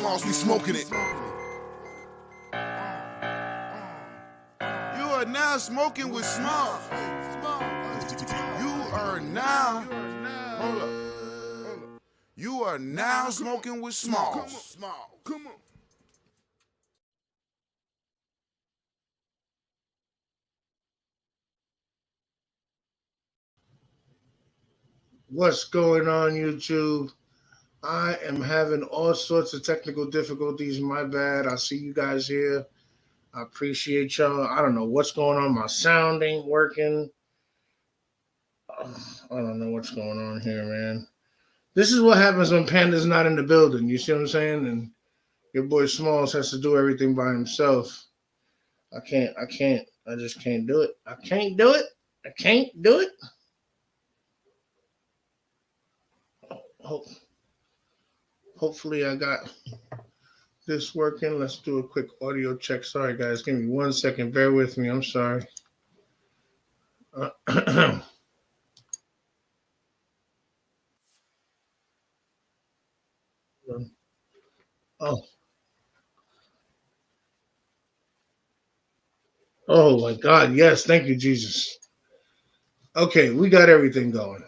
Smalls, we smoking it. You are now smoking with Smalls. You are now, hold up. You are now smoking with Smalls. Come on. What's going on, YouTube? I am having all sorts of technical difficulties. My bad. I see you guys here. I appreciate y'all. I don't know what's going on. My sound ain't working. I don't know what's going on here, man. This is what happens when Panda's not in the building. You see what I'm saying? And your boy Smalls has to do everything by himself. I just can't do it. I can't do it. I can't do it. Hopefully I got this working. Let's do a quick audio check. Sorry, guys. Give me 1 second. Bear with me. I'm sorry. Oh. Oh my God. Yes. Thank you, Jesus. Okay, we got everything going.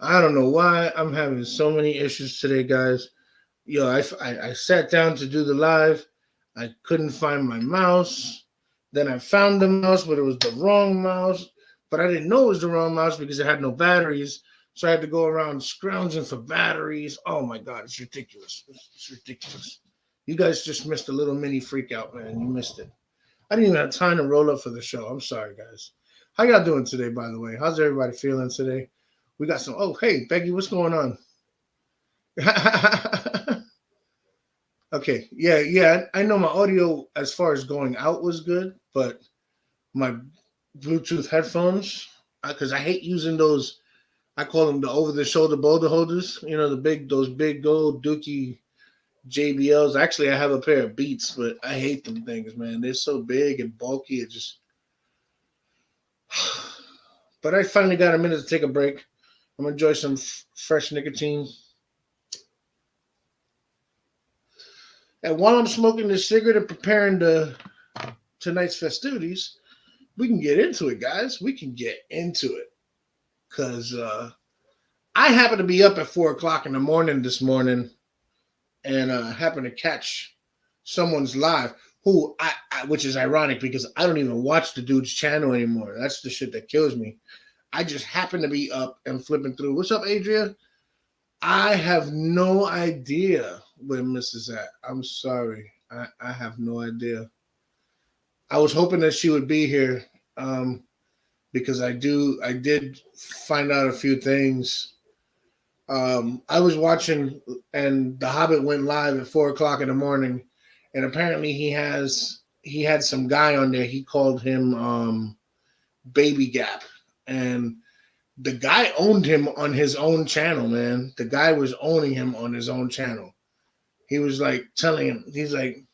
I don't know why I'm having so many issues today, guys. Yo, I sat down to do the live. I couldn't find my mouse. Then I found the mouse, but it was the wrong mouse. But I didn't know it was the wrong mouse because it had no batteries. So I had to go around scrounging for batteries. Oh my God, it's ridiculous. It's ridiculous. You guys just missed a little mini freak out, man. You missed it. I didn't even have time to roll up for the show. I'm sorry, guys. How y'all doing today, by the way? How's everybody feeling today? We got some. Oh, hey, Becky, what's going on? Okay, yeah. I know my audio as far as going out was good, but my Bluetooth headphones, because I hate using those. I call them the over-the-shoulder boulder holders. You know, those big gold Dookie JBLs. Actually, I have a pair of Beats, but I hate them things, man. They're so big and bulky. It just. But I finally got a minute to take a break. I'm gonna enjoy some fresh nicotine. And while I'm smoking this cigarette and preparing tonight's festivities, we can get into it, guys. We can get into it. Because I happen to be up at 4 o'clock in the morning this morning and happen to catch someone's live who which is ironic because I don't even watch the dude's channel anymore. That's the shit that kills me. I just happen to be up and flipping through. What's up, Adria? I have no idea where Miss is at. I'm sorry. I have no idea. I was hoping that she would be here because I did find out a few things. I was watching and The Hobbit went live at 4 o'clock in the morning, and apparently he had some guy on there. He called him Baby Gap, and the guy owned him on his own channel, man. The guy was owning him on his own channel. He was like telling him, he's like,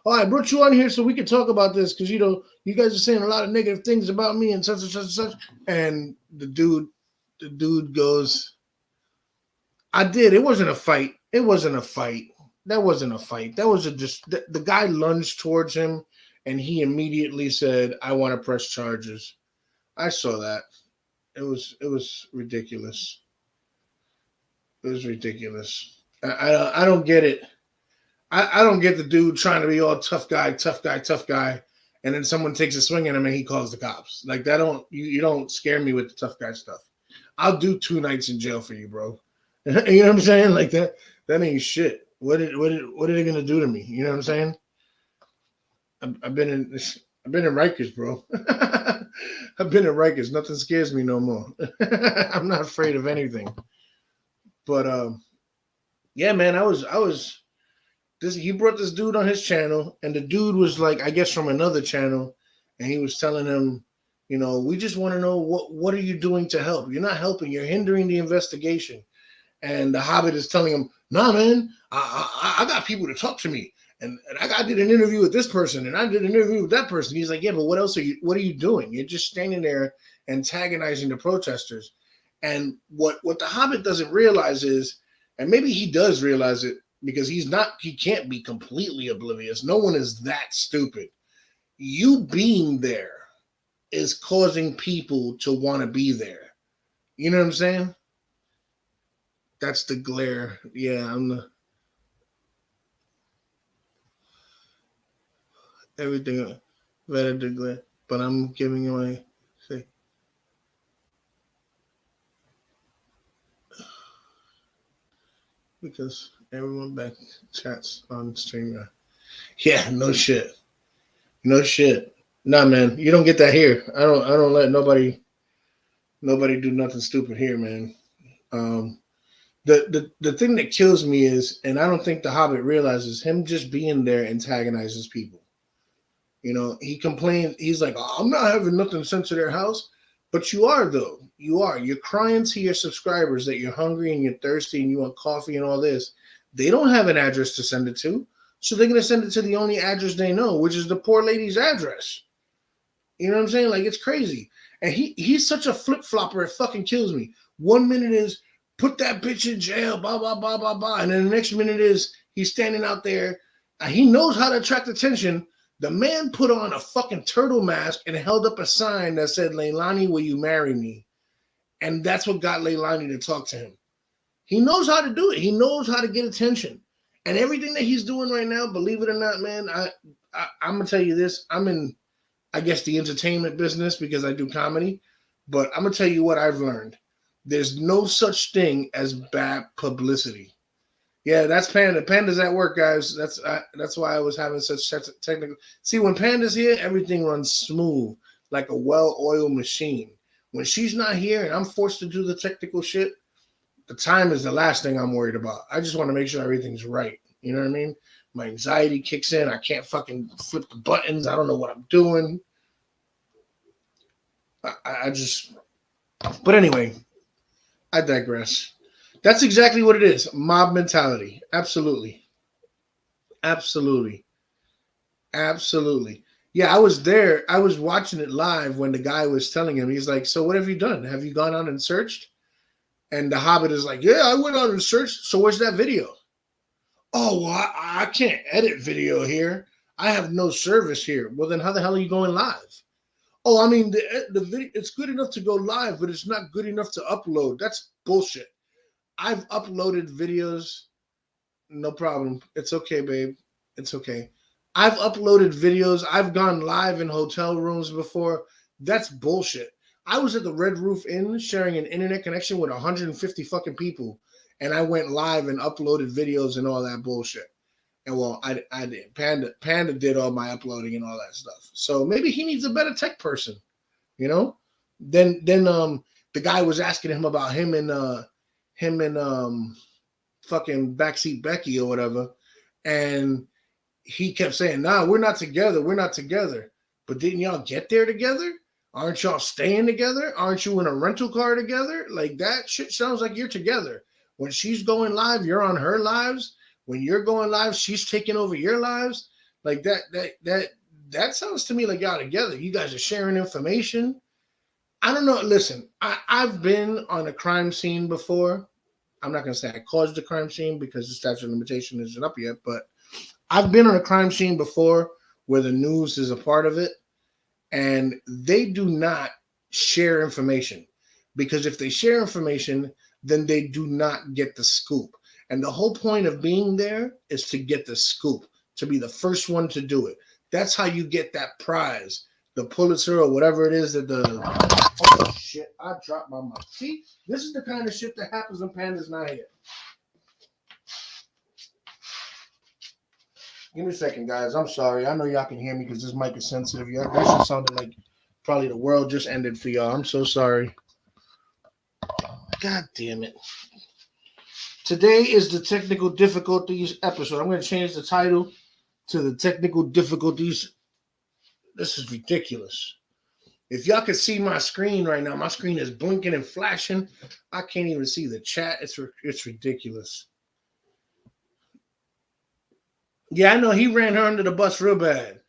"Oh, I brought you on here so we could talk about this because you guys are saying a lot of negative things about me and such and such and such." And the dude goes, "I did. It wasn't a fight. It wasn't a fight. That wasn't a fight. That was just the guy lunged towards him, and he immediately said, 'I want to press charges.'" I saw that. It was ridiculous. It was ridiculous. I don't get it. I don't get the dude trying to be all tough guy, and then someone takes a swing at him and he calls the cops. Like that you don't scare me with the tough guy stuff. I'll do 2 nights in jail for you, bro. You know what I'm saying? Like that ain't shit. What are they gonna do to me? You know what I'm saying? I've been in Rikers, bro. I've been in Rikers. Nothing scares me no more. I'm not afraid of anything. But yeah, man, I was this. He brought this dude on his channel, and the dude was like, I guess from another channel, and he was telling him, we just want to know what are you doing to help? You're not helping. You're hindering the investigation. And the Hobbit is telling him, "Nah, man, I got people to talk to me. And I did an interview with this person, and I did an interview with that person." He's like, "Yeah, but what are you doing? You're just standing there antagonizing the protesters." And what the Hobbit doesn't realize is And maybe he does realize it because he can't be completely oblivious. No one is that stupid. You being there is causing people to want to be there. You know what I'm saying? That's the glare. Yeah, everything better the glare. But I'm giving you my say. Because everyone back chats on StreamYard. Yeah, no shit. No shit. Nah, man, you don't get that here. I don't let nobody do nothing stupid here, man. Um, the thing that kills me is, and I don't think the Hobbit realizes, him just being there antagonizes people. You know, he complains. He's like, oh, I'm not having nothing sent to their house, but you are though. You are. You're crying to your subscribers that you're hungry and you're thirsty and you want coffee and all this. They don't have an address to send it to, so they're gonna send it to the only address they know, which is the poor lady's address. You know what I'm saying? Like, it's crazy. And he's such a flip flopper. It fucking kills me. 1 minute is put that bitch in jail, blah blah blah blah blah, and then the next minute is he's standing out there. He knows how to attract attention. The man put on a fucking turtle mask and held up a sign that said, "Leilani, will you marry me?" And that's what got Leilani to talk to him. He knows how to do it. He knows how to get attention. And everything that he's doing right now, believe it or not, man, I'm gonna tell you this. I'm in, I guess, the entertainment business because I do comedy. But I'm gonna tell you what I've learned. There's no such thing as bad publicity. Yeah, that's Panda. Panda's at work, guys. That's why I was having such technical. See, when Panda's here, everything runs smooth, like a well-oiled machine. When she's not here and I'm forced to do the technical shit, the time is the last thing I'm worried about. I just want to make sure everything's right. You know what I mean? My anxiety kicks in. I can't fucking flip the buttons. I don't know what I'm doing. I just. But anyway, I digress. That's exactly what it is. Mob mentality. Absolutely. Absolutely. Absolutely. Yeah, I was there. I was watching it live when the guy was telling him, he's like, so what have you done? Have you gone out and searched? And the Hobbit is like, yeah, I went out and searched. So where's that video? Oh, well, I can't edit video here. I have no service here. Well, then how the hell are you going live? Oh, I mean, the video, it's good enough to go live, but it's not good enough to upload. That's bullshit. I've uploaded videos. No problem. It's okay, babe. It's okay. I've uploaded videos. I've gone live in hotel rooms before. That's bullshit. I was at the Red Roof Inn sharing an internet connection with 150 fucking people, and I went live and uploaded videos and all that bullshit. And well, I did. Panda did all my uploading and all that stuff. So maybe he needs a better tech person, you know? Then the guy was asking him about him and fucking Backseat Becky or whatever, and he kept saying, nah, we're not together. We're not together. But didn't y'all get there together? Aren't y'all staying together? Aren't you in a rental car together? Like, that shit sounds like you're together. When she's going live, you're on her lives. When you're going live, she's taking over your lives. Like, that sounds to me like y'all together. You guys are sharing information. I don't know. Listen, I've been on a crime scene before. I'm not going to say I caused the crime scene because the statute of limitation isn't up yet, but I've been on a crime scene before where the news is a part of it, and they do not share information, because if they share information, then they do not get the scoop. And the whole point of being there is to get the scoop, to be the first one to do it. That's how you get that prize, the Pulitzer or whatever it is that the... Oh, shit, I dropped my mic. See, this is the kind of shit that happens when Panda's not here. Give me a second, guys. I'm sorry. I know y'all can hear me because this mic is sensitive. Y'all, that shit sounded like probably the world just ended for y'all. I'm so sorry. God damn it. Today is the technical difficulties episode. I'm going to change the title to the technical difficulties. This is ridiculous. If y'all could see my screen right now, my screen is blinking and flashing. I can't even see the chat. It's ridiculous. Yeah, I know he ran her under the bus real bad.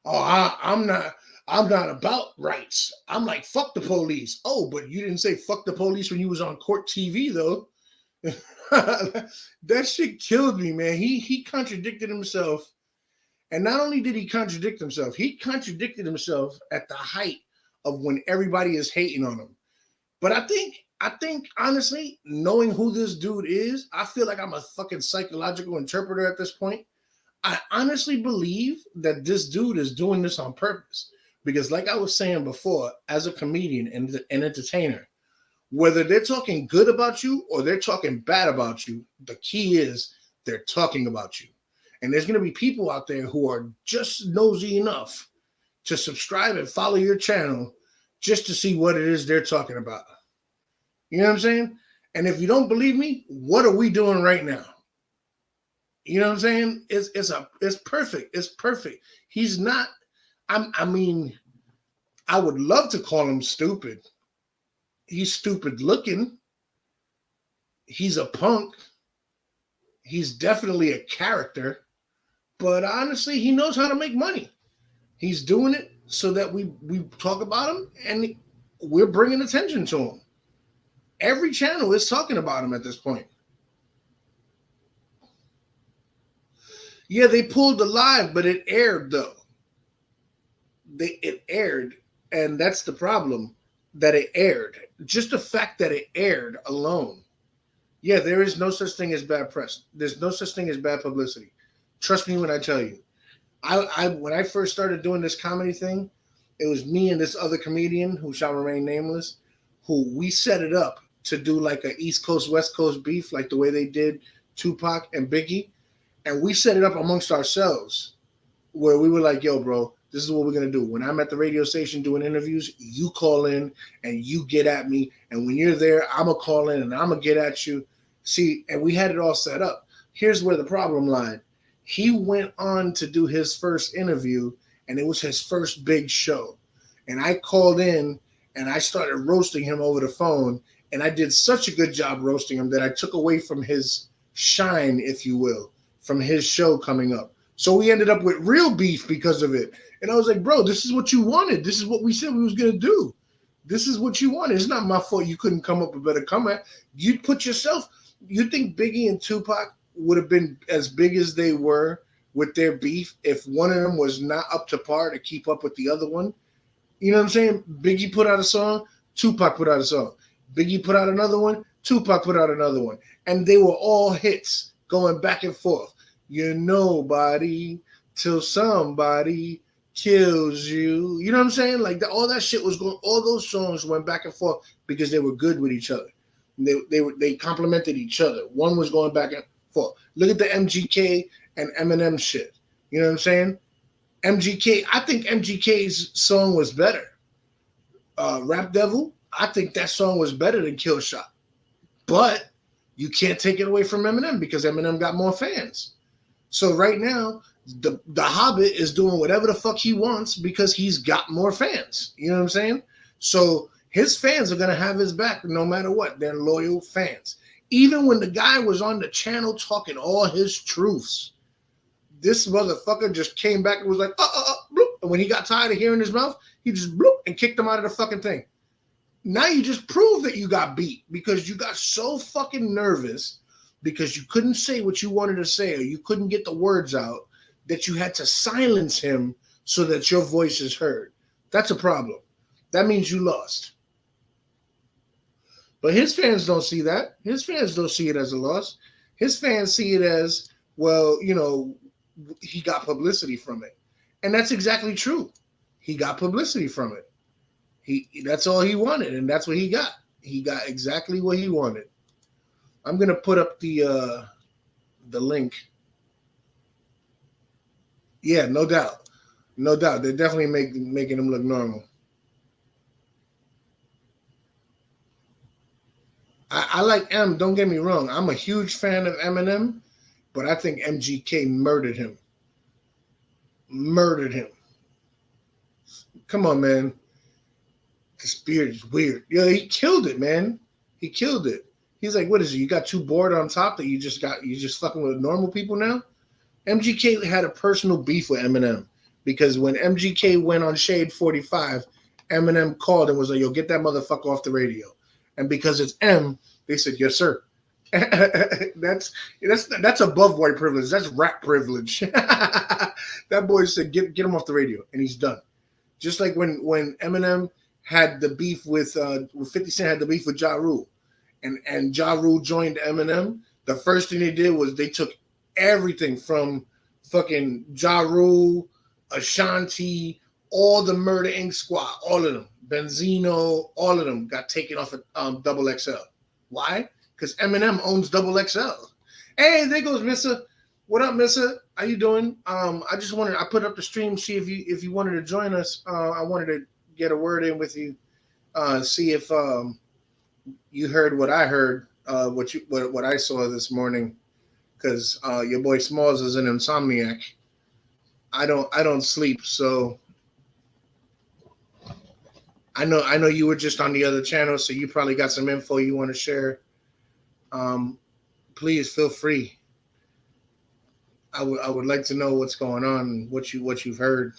Oh, I'm not about rights. I'm like, fuck the police. Oh, but you didn't say fuck the police when you was on court TV, though. That shit killed me, man. He contradicted himself. And not only did he contradict himself, he contradicted himself at the height of when everybody is hating on him. But I think honestly, knowing who this dude is, I feel like I'm a fucking psychological interpreter at this point. I honestly believe that this dude is doing this on purpose. Because like I was saying before, as a comedian and an entertainer, whether they're talking good about you or they're talking bad about you, the key is they're talking about you. And there's going to be people out there who are just nosy enough to subscribe and follow your channel just to see what it is they're talking about. You know what I'm saying? And if you don't believe me, what are we doing right now? You know what I'm saying? It's perfect. It's perfect. He's not. I mean, I would love to call him stupid. He's stupid looking. He's a punk. He's definitely a character. But honestly, he knows how to make money. He's doing it so that we talk about him and we're bringing attention to him. Every channel is talking about him at this point. Yeah, they pulled the live, but it aired though. It aired, and that's the problem, that it aired. Just the fact that it aired alone. Yeah, there is no such thing as bad press. There's no such thing as bad publicity. Trust me when I tell you. I when I first started doing this comedy thing, it was me and this other comedian who shall remain nameless, who we set it up to do like a East Coast, West Coast beef, like the way they did Tupac and Biggie. And we set it up amongst ourselves where we were like, yo, bro, this is what we're going to do. When I'm at the radio station doing interviews, you call in and you get at me. And when you're there, I'm going to call in and I'm going to get at you. See, and we had it all set up. Here's where the problem lied. He went on to do his first interview, and it was his first big show. And I called in, and I started roasting him over the phone, and I did such a good job roasting him that I took away from his shine, if you will, from his show coming up. So we ended up with real beef because of it. And I was like, bro, this is what you wanted. This is what we said we was going to do. This is what you wanted. It's not my fault you couldn't come up with a better comeback. You put yourself, you think Biggie and Tupac would have been as big as they were with their beef if one of them was not up to par to keep up with the other one? You know what I'm saying? Biggie put out a song, Tupac put out a song. Biggie put out another one, Tupac put out another one. And they were all hits going back and forth. You're nobody till somebody kills you. You know what I'm saying? Like all that shit was going, all those songs went back and forth because they were good with each other. They complemented each other. One was going back and forth. Look at the MGK and Eminem shit. You know what I'm saying? MGK, I think MGK's song was better. Rap Devil, I think that song was better than Kill Shot. But you can't take it away from Eminem because Eminem got more fans. So right now, the Hobbit is doing whatever the fuck he wants because he's got more fans. You know what I'm saying? So his fans are going to have his back no matter what. They're loyal fans. Even when the guy was on the channel talking all his truths, this motherfucker just came back and was like, bloop. And when he got tired of hearing his mouth, he just bloop and kicked him out of the fucking thing. Now you just proved that you got beat because you got so fucking nervous because you couldn't say what you wanted to say or you couldn't get the words out that you had to silence him so that your voice is heard. That's a problem. That means you lost. But his fans don't see that. His fans don't see it as a loss. His fans see it as, well, you know, he got publicity from it. And that's exactly true. He got publicity from it. That's all he wanted, and that's what he got. He got exactly what he wanted. I'm gonna put up the link. Yeah, no doubt. No doubt. They're definitely making him look normal. I like M. Don't get me wrong. I'm a huge fan of Eminem, but I think MGK murdered him. Murdered him. Come on, man. This beard is weird. Yo, he killed it, man. He killed it. He's like, what is it? You got too bored on top that you just fucking with normal people now? MGK had a personal beef with Eminem because when MGK went on Shade 45, Eminem called and was like, yo, get that motherfucker off the radio. And because it's M, they said, yes, sir. That's above white privilege. That's rap privilege. That boy said, get him off the radio," and he's done. Just like when Eminem had the beef with 50 Cent had the beef with Ja Rule, and Ja Rule joined Eminem. The first thing they did was they took everything from fucking Ja Rule, Ashanti, all the Murder Inc. squad, all of them, Benzino, all of them got taken off of Double XL. Why? Because Eminem owns Double XL. Hey, there goes Missa. What up, Missa? How you doing? I put up the stream, see if you wanted to join us. I wanted to get a word in with you, see if you heard what I heard, what I saw this morning, because your boy Smalls is an insomniac. I don't sleep, so I know you were just on the other channel, so you probably got some info you want to share. Um, Please feel free. I would like to know what's going on, what you've heard.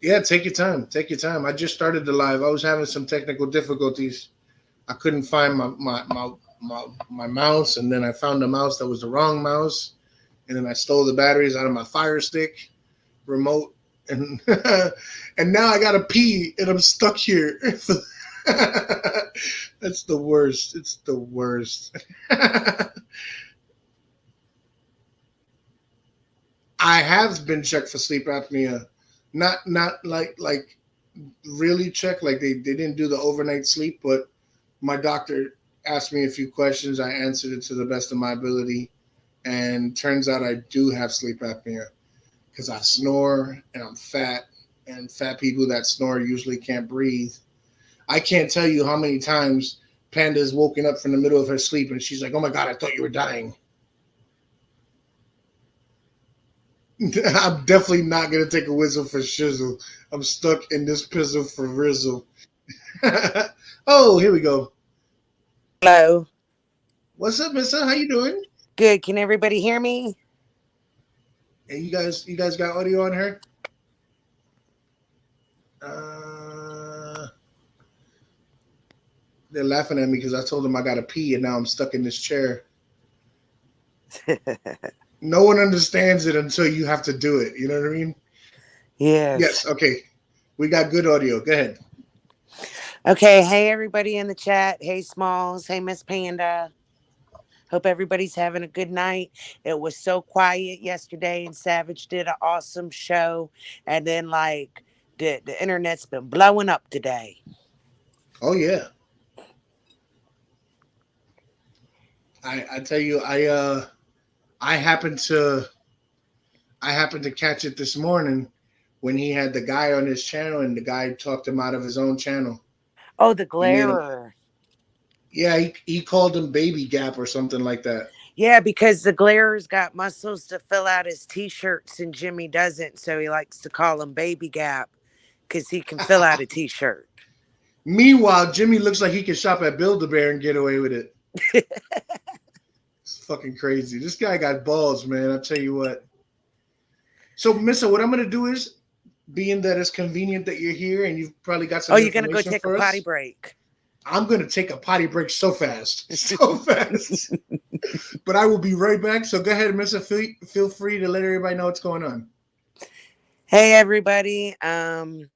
Yeah, take your time. Take your time. I just started the live. I was having some technical difficulties. I couldn't find my mouse, and then I found a mouse that was the wrong mouse, and then I stole the batteries out of my Fire Stick remote, and and now I gotta pee, and I'm stuck here. That's the worst. It's the worst. I have been checked for sleep apnea, not like really checked. Like they didn't do the overnight sleep, but my doctor asked me a few questions. I answered it to the best of my ability, and turns out I do have sleep apnea because I snore and I'm fat, and fat people that snore usually can't breathe. I can't tell you how many times Panda's woken up from the middle of her sleep and she's like, "Oh my god, I thought you were dying." I'm definitely not gonna take a whistle for shizzle. I'm stuck in this pizzle for rizzle. Oh, here we go. Hello. What's up, Mister? How you doing? Good. Can everybody hear me? Hey, you guys got audio on her? Uh, they're laughing at me because I told them I gotta pee and now I'm stuck in this chair. No one understands it until you have to do it. You know what I mean? Yes. Yes. Okay. We got good audio. Go ahead. Okay. Hey, everybody in the chat. Hey, Smalls. Hey, Miss Panda. Hope everybody's having a good night. It was so quiet yesterday, and Savage did an awesome show. And then, like, the internet's been blowing up today. Oh yeah. I tell you, I happened to I happened to catch it this morning when he had the guy on his channel and the guy talked him out of his own channel. Oh, the He made him, glarer. yeah, he called him Baby Gap or something like that. Yeah, because the glarer's got muscles to fill out his t-shirts and Jimmy doesn't. So he likes to call him Baby Gap because he can fill out a t-shirt. Meanwhile, Jimmy looks like he can shop at Build a Bear and get away with it. It's fucking crazy. This guy got balls, man. I'll tell you what. So, Mister, what I'm gonna do is, being that it's convenient that you're here and you've probably got some Oh, you're going to go information take a for potty us, break. I'm gonna take a potty break so fast, so fast. But I will be right back. So go ahead, Mister. Feel free to let everybody know what's going on. Hey, everybody. So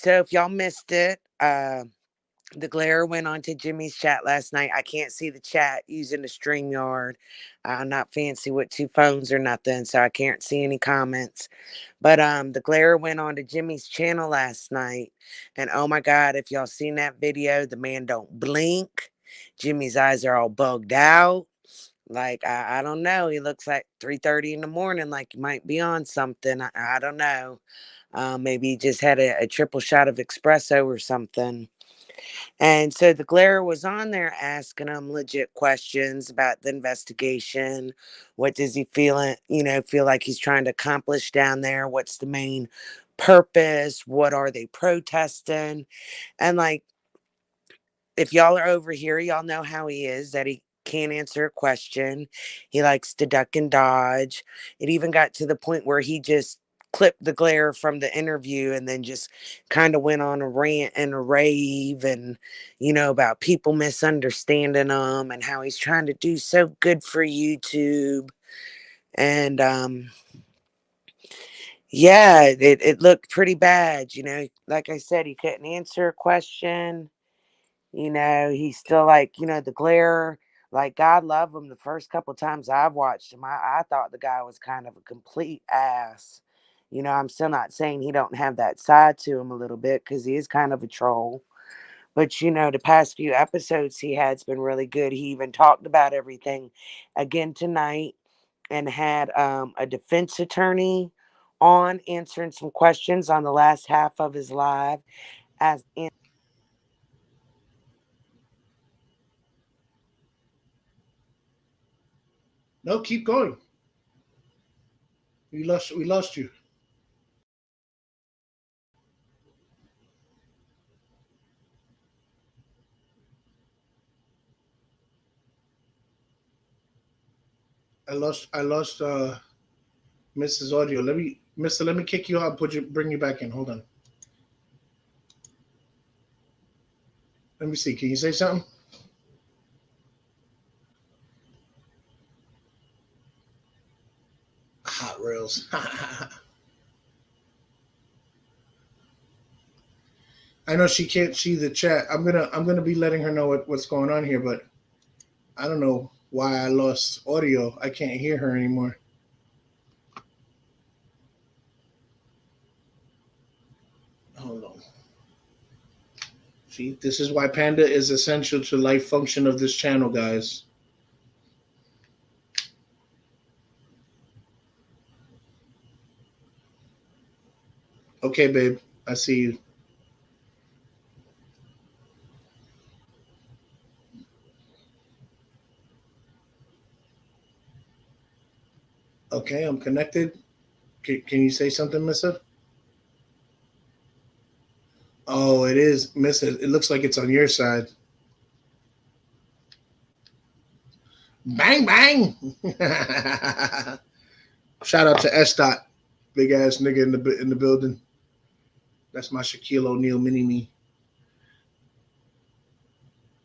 if y'all missed it, the glare went on to Jimmy's chat last night. I can't see the chat using the StreamYard. I'm not fancy with two phones or nothing, so I can't see any comments. But the glare went on to Jimmy's channel last night. And oh my God, if y'all seen that video, the man don't blink. Jimmy's eyes are all bugged out. Like I don't know. He looks like 3:30 in the morning, like he might be on something. I don't know. Maybe he just had a triple shot of espresso or something. And so the glare was on there asking him legit questions about the investigation. What does he feel like he's trying to accomplish down there? What's the main purpose? What are they protesting? And like, if y'all are over here, y'all know how he is, that he can't answer a question. He likes to duck and dodge. It even got to the point where he just clipped the glare from the interview and then just kind of went on a rant and a rave and, about people misunderstanding him and how he's trying to do so good for YouTube. And yeah, it looked pretty bad. Like I said, he couldn't answer a question. He's still like, the glare. Like, God love him. The first couple times I've watched him, I thought the guy was kind of a complete ass. I'm still not saying he don't have that side to him a little bit, because he is kind of a troll. But the past few episodes he had's been really good. He even talked about everything again tonight, and had a defense attorney on answering some questions on the last half of his live. As in, No, keep going. We lost you. I lost Mrs. Audio. Let me kick you out and bring you back in. Hold on. Let me see. Can you say something? Hot rails. I know she can't see the chat. I'm gonna be letting her know what's going on here, but I don't know why I lost audio. I can't hear her anymore. Hold on. See, this is why Panda is essential to life function of this channel, guys. Okay, babe. I see you. Okay, I'm connected. Can you say something, Missa? Oh, it is, Missa. It looks like it's on your side. Bang, bang. Shout out to S. Dot, big ass nigga in the building. That's my Shaquille O'Neal mini me.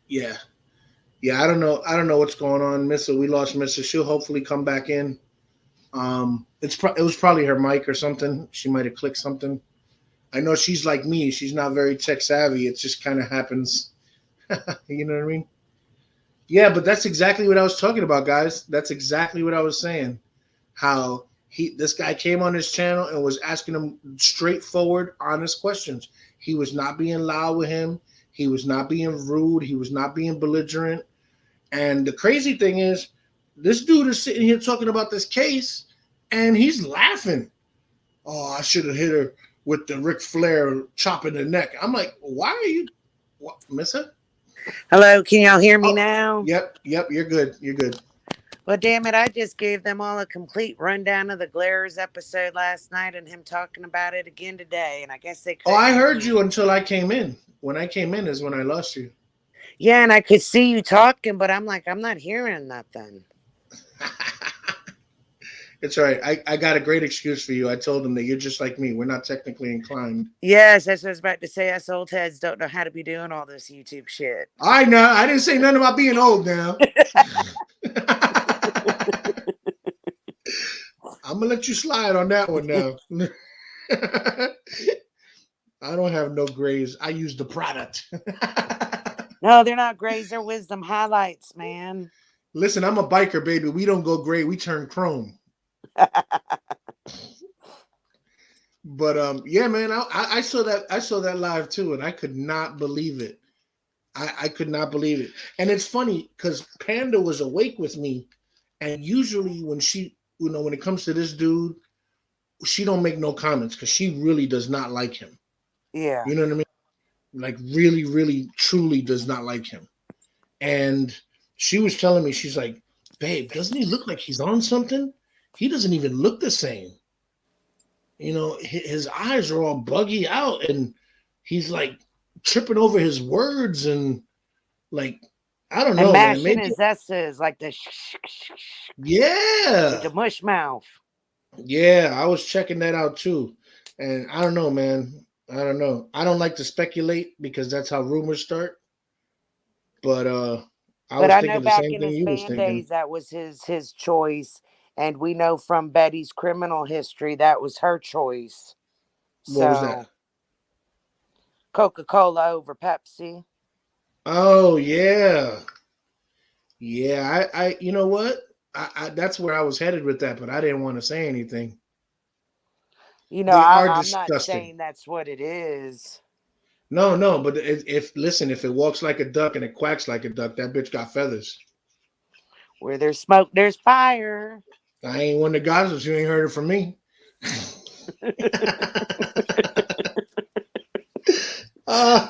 Yeah. Yeah, I don't know what's going on, Missa. We lost Missa. She'll hopefully come back in. It was probably her mic or something. She might have clicked something. I know she's like me. She's not very tech savvy. It just kind of happens. You know what I mean? Yeah, but that's exactly what I was talking about, guys. That's exactly what I was saying. How this guy came on his channel and was asking him straightforward, honest questions. He was not being loud with him. He was not being rude. He was not being belligerent. And the crazy thing is, this dude is sitting here talking about this case, and he's laughing. Oh, I should have hit her with the Ric Flair chopping the neck. I'm like, why are you, miss her? Hello, can y'all hear me now? Yep, you're good. You're good. Well, damn it, I just gave them all a complete rundown of the Glares episode last night and him talking about it again today, and I guess they couldn't. Oh, I heard you until I came in. When I came in is when I lost you. Yeah, and I could see you talking, but I'm like, I'm not hearing nothing. It's all right. I got a great excuse for you. I told them that you're just like me. We're not technically inclined. Yes, that's what I was about to say. Us old heads don't know how to be doing all this YouTube shit. I know. I didn't say nothing about being old now. I'm going to let you slide on that one now. I don't have no grays. I use the product. No, they're not grays. They're wisdom highlights, man. Listen, I'm a biker, baby. We don't go gray. We turn chrome. But yeah, man, I saw that live too, and I could not believe it. I could not believe it. And it's funny because Panda was awake with me, and usually when when it comes to this dude, she don't make no comments because she really does not like him. Yeah. You know what I mean? Like really, really, truly does not like him. And she was telling me, she's like, babe, doesn't he look like he's on something? He doesn't even look the same. You know, his eyes are all buggy out and he's like tripping over his words and like, I don't know. And mashing man. his S's like the yeah, with the mush mouth. Yeah, I was checking that out too. And I don't know, man. I don't know. I don't like to speculate because that's how rumors start. But I But was I know thinking the back same in thing his you was band thinking. days, that was his choice, and we know from Betty's criminal history that was her choice. What was that? So Coca Cola over Pepsi. Oh yeah. Yeah, you know what? I that's where I was headed with that, but I didn't want to say anything. You know, They are I'm not disgusting. saying that's what it is. No, no, but if listen, if it walks like a duck and it quacks like a duck, that bitch got feathers. Where there's smoke, there's fire. I ain't one of the gossips. You ain't heard it from me. uh,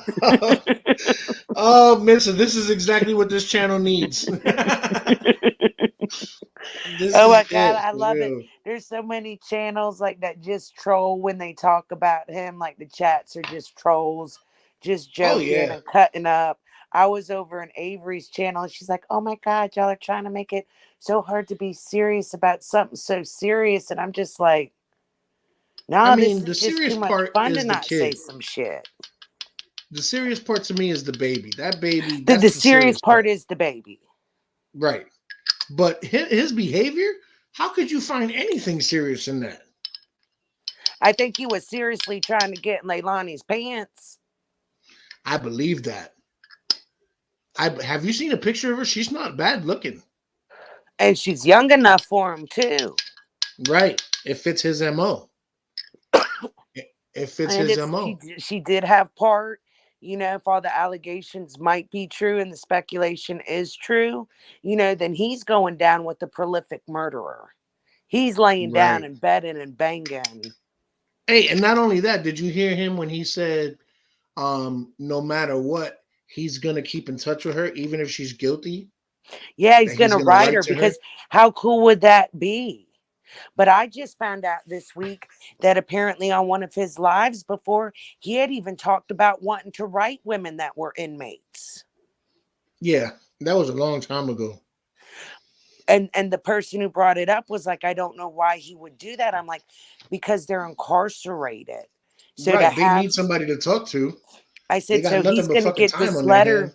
oh, Mister, this is exactly what this channel needs. This Oh my is god, it I for love it. real. There's so many channels like that just troll when they talk about him. Like the chats are just trolls, just Oh joking yeah, and cutting up. I was over in Avery's channel and she's like, "Oh my god, y'all are trying to make it so hard to be serious about something so serious." And I'm just like, I "Nah, this mean is the just serious too much part fun to is the not say kid. some shit." The serious part to me is the baby. That baby, The that's the serious serious part part, is the baby. right? But his behavior, how could you find anything serious in that? I think he was seriously trying to get in Leilani's pants. I believe that. I have you seen a picture of her? She's not bad looking. And she's young enough for him too. Right. It fits his MO. It fits And his if MO. she did have part, you know, if all the allegations might be true and the speculation is true, you know, then he's going down with the prolific murderer. He's laying down Right. and bedding and banging. Hey, and not only that, did you hear him when he said, no matter what, he's gonna keep in touch with her, even if she's guilty, Yeah, he's that going he's to gonna write write her to her? because how cool would that be? But I just found out this week that apparently on one of his lives before, he had even talked about wanting to write women that were inmates. Yeah, that was a long time ago. And the person who brought it up was like, I don't know why he would do that. I'm like, because they're incarcerated. So to Right. They have, need somebody to talk to. I They said, got so nothing he's but going to fucking get time this on their hand. letter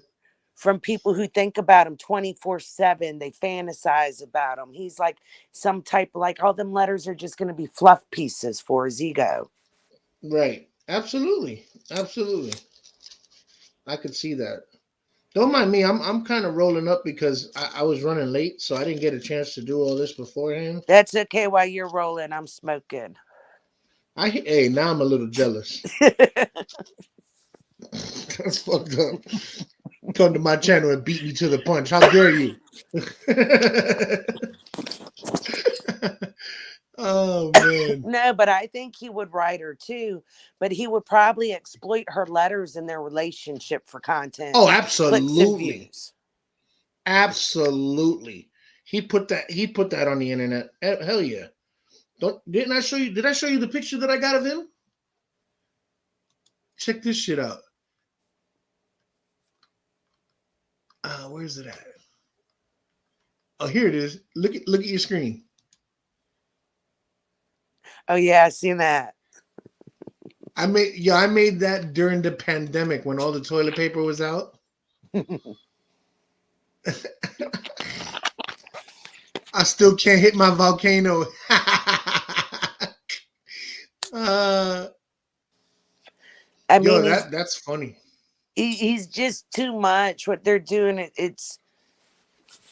from people who think about him 24/7. They fantasize about him. He's like some type of like all them letters are just going to be fluff pieces for his ego. Right. Absolutely. Absolutely. I could see that. Don't mind me. I'm kind of rolling up because I was running late, so I didn't get a chance to do all this beforehand. That's okay while you're rolling. I'm smoking. Hey, now I'm a little jealous. That's fucked up. Come to my channel and beat me to the punch. How dare you? Oh man. No, but I think he would write her too. But he would probably exploit her letters in their relationship for content, Oh, clicks, and absolutely. views. Absolutely. He put that on the internet. Hell yeah. Don't didn't I show you did I show you the picture that I got of him? Check this shit out. Where's it at? Oh, here it is. Look at your screen. Oh yeah, I seen that. I made that during the pandemic when all the toilet paper was out. I still can't hit my volcano. uh, I yo, mean, that's funny. he's just too much. What they're doing,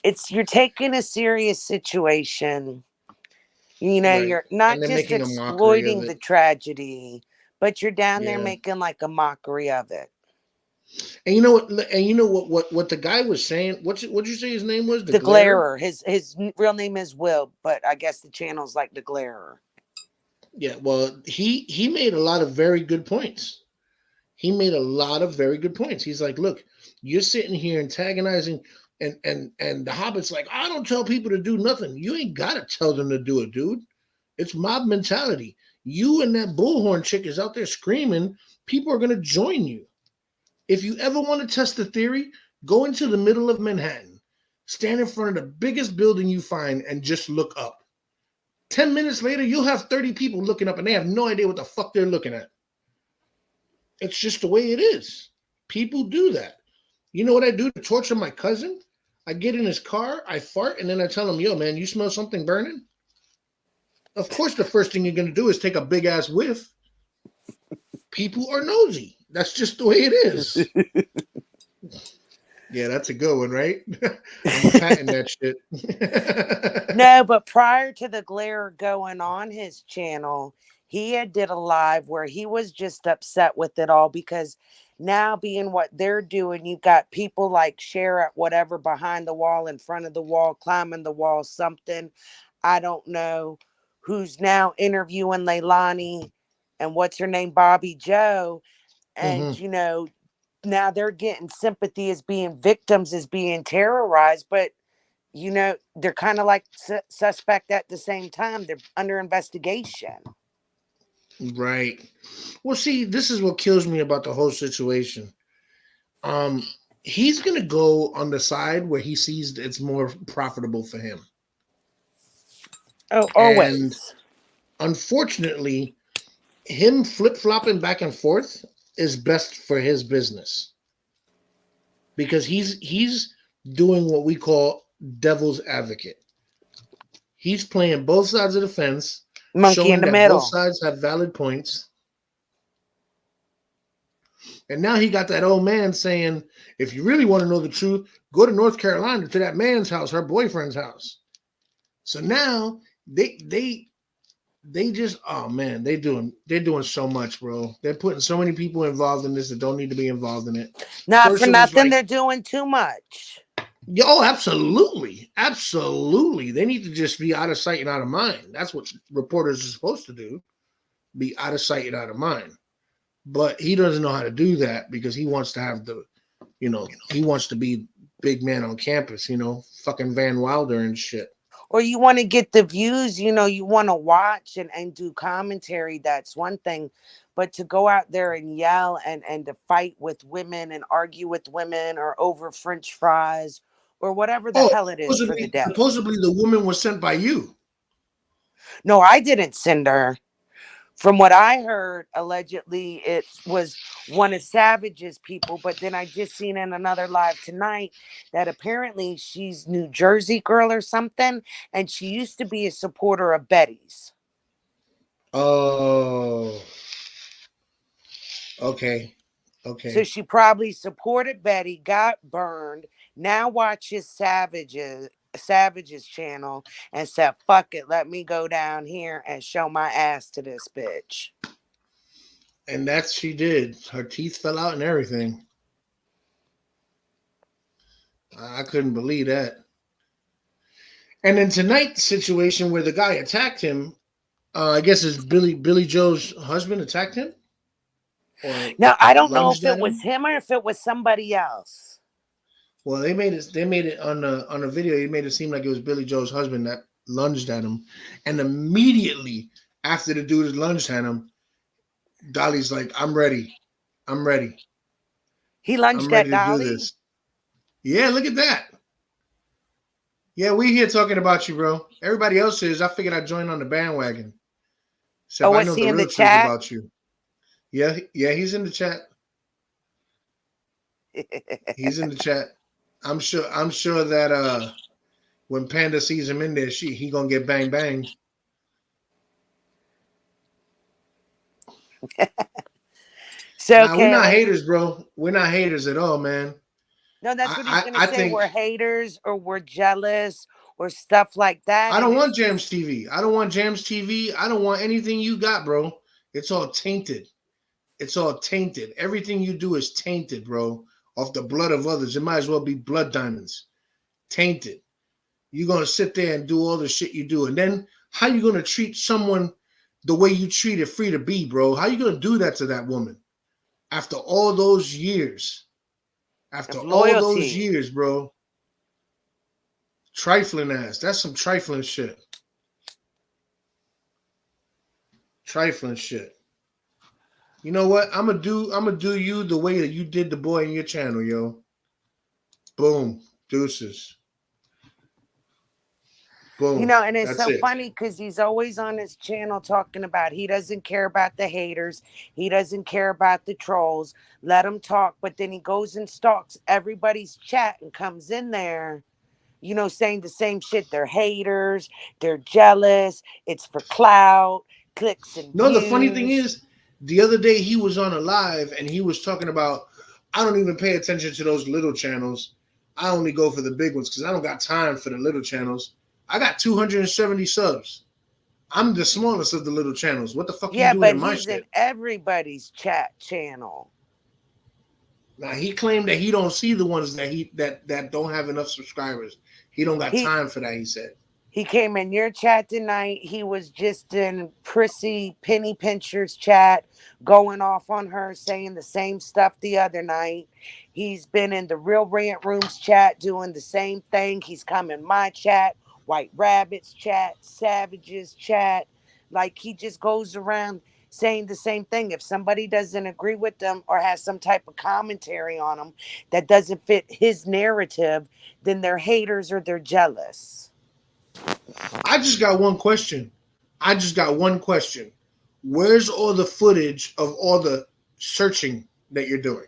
it's you're taking a serious situation. You know, Right. you're not And they're just making a mockery of exploiting it. the tragedy, but you're down there Yeah. making like a mockery of it. And you know what? And you know what the guy was saying? What'd you say his name was? The The Glare? Glarer, his real name is Will, but I guess the channel's like the Glarer. Yeah. Well, he made a lot of very good points. He made a lot of very good points. He's like, look, you're sitting here antagonizing, and the Hobbit's like, I don't tell people to do nothing. You ain't gotta tell them to do it, dude. It's mob mentality. You and that bullhorn chick is out there screaming. People are gonna join you. If you ever want to test the theory, go into the middle of Manhattan, stand in front of the biggest building you find, and just look up. 10 minutes later, you'll have 30 people looking up and they have no idea what the fuck they're looking at. It's just the way it is. People do that. You know what I do to torture my cousin? I get in his car, I fart, and then I tell him, yo, man, you smell something burning? Of course, the first thing you're going to do is take a big ass whiff. People are nosy. That's just the way it is. Yeah, that's a good one, right? I'm patting that shit. No, but prior to the glare going on his channel, he had did a live where he was just upset with it all because now being what they're doing, you've got people like share at whatever behind the wall, in front of the wall, climbing the wall, something. I don't know who's now interviewing Leilani and what's her name, Bobby Joe. And, Mhm. you know, now they're getting sympathy as being victims, as being terrorized. But, you know, they're kind of like suspect at the same time. They're under investigation. Right. Well, see, this is what kills me about the whole situation. Um, he's gonna go on the side where he sees it's more profitable for him. Oh, And always. unfortunately, him flip-flopping back and forth is best for his business. Because he's doing what we call devil's advocate. He's playing both sides of the fence, Monkey in showing the that both middle. sides have valid points. And now he got that old man saying, if you really want to know the truth, go to North Carolina to that man's house, her boyfriend's house. So now they just, oh man, they're doing so much, bro. They're putting so many people involved in this that don't need to be involved in it. Not for First it was nothing, like, they're doing too much. yeah, oh, absolutely. Absolutely. They need to just be out of sight and out of mind. That's what reporters are supposed to do. Be out of sight and out of mind. But he doesn't know how to do that because he wants to have the, he wants to be big man on campus, fucking Van Wilder and shit. Or you want to get the views, you know, you want to watch and do commentary. That's one thing. But to go out there and yell and to fight with women and argue with women or over French fries or whatever the Oh, hell it is for the day. supposedly the woman was sent by you. No, I didn't send her. From what I heard, allegedly it was one of Savage's people, but then I just seen in another live tonight that apparently she's New Jersey girl or something, and she used to be a supporter of Betty's. Oh, okay. So Okay. she probably supported Betty, got burned, now watches Savage's channel and said, fuck it, let me go down here and show my ass to this bitch. And that's she did. Her teeth fell out and everything. I couldn't believe that. And then tonight's situation where the guy attacked him, I guess it's Billy Joe's husband attacked him or Now, I don't know lunged if at it was him. him or if it was somebody else. Well, they made it on the video. They made it seem like it was Billy Joe's husband that lunged at him, and immediately after the dude lunged at him, Dolly's like, "I'm ready, I'm ready, He I'm lunged ready at to do Dolly. this." Yeah, look at that. Yeah, we here talking about you, bro. Everybody else is. I figured I'd join on the bandwagon. Oh, Except I was know he the in the real truth chat? about you. Yeah, yeah, he's in the chat. He's in the chat. I'm sure that when Panda sees him in there, he gonna get bang bang. So, Nah, we're not okay. haters, bro. We're not haters at all, man. No, that's what he's going to I say. think We're haters or we're jealous or stuff like that. I And don't want it's Jams just, TV. I don't want Jams TV. I don't want anything you got, bro. It's all tainted. It's all tainted. Everything you do is tainted, bro. Off the blood of others. It might as well be blood diamonds. Tainted. You're gonna sit there and do all the shit you do, and then how you gonna treat someone the way you treated Free to Be, bro? How you gonna do that to that woman after all those years? After of all those loyalty. years, bro. Trifling ass. That's some trifling shit. Trifling shit. You know what? I'm gonna do you the way that you did the boy in your channel, yo. Boom. Deuces. Boom. And it's That's so it. funny because he's always on his channel talking about he doesn't care about the haters, he doesn't care about the trolls. Let him talk, but then he goes and stalks everybody's chat and comes in there, saying the same shit. They're haters, they're jealous, it's for clout, clicks and No, the funny thing views. is, the other day he was on a live and he was talking about, I don't even pay attention to those little channels. I only go for the big ones because I don't got time for the little channels. I got 270 subs. I'm the smallest of the little channels. What the fuck are you Yeah, doing but in my he's in shit? everybody's chat channel. Now he claimed that he don't see the ones that don't have enough subscribers. He don't got He time for that. He said. He came in your chat tonight. He was just in Prissy Penny Pincher's chat, going off on her, saying the same stuff the other night. He's been in the Real Rant Rooms chat doing the same thing. He's come in my chat, White Rabbit's chat, Savage's chat. Like he just goes around saying the same thing. If somebody doesn't agree with them or has some type of commentary on them that doesn't fit his narrative, then they're haters or they're jealous. I just got one question. I just got one question. Where's all the footage of all the searching that you're doing?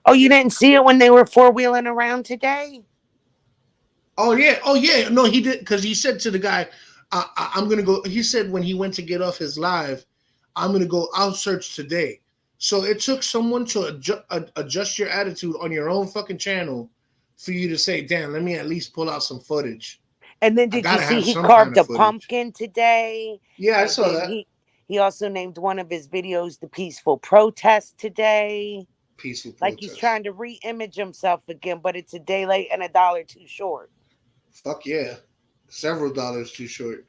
Oh, you didn't see it when they were four wheeling around today? Oh yeah, oh yeah. No, he did because he said to the guy, I'm gonna go." He said when he went to get off his live, "I'm gonna go. I'll search today." So it took someone to adjust your attitude on your own fucking channel for you to say, "Damn, let me at least pull out some footage. And then I did you gotta see have he some kind carved of a footage." pumpkin today? Yeah, I And saw then that. he also named one of his videos the peaceful protest today. Peaceful Like he's protest. trying to re-image himself again, but it's a day late and a dollar too short. Fuck yeah, several dollars too short.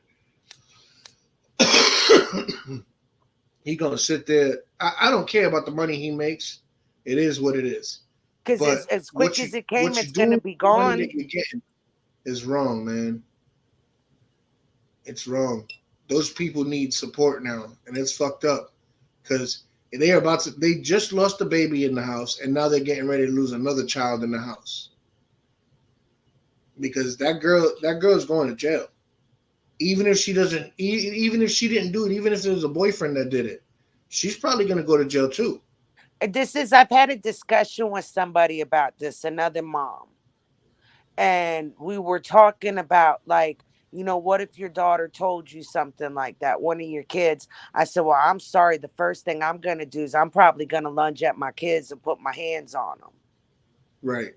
He gonna sit there. I don't care about the money he makes. It is what it is. Because But as quick as it came, what you it's gonna doing be with the money that gone. you're getting is wrong, man. It's wrong. Those people need support now, and it's fucked up because they are about to. They just lost a baby in the house, and now they're getting ready to lose another child in the house because that girl's going to jail. Even if she doesn't, even if she didn't do it, even if there was a boyfriend that did it, she's probably going to go to jail too. I've had a discussion with somebody about this, another mom. And we were talking about like, what if your daughter told you something like that, one of your kids? I said, well, I'm sorry, the first thing I'm going to do is I'm probably going to lunge at my kids and put my hands on them, Right.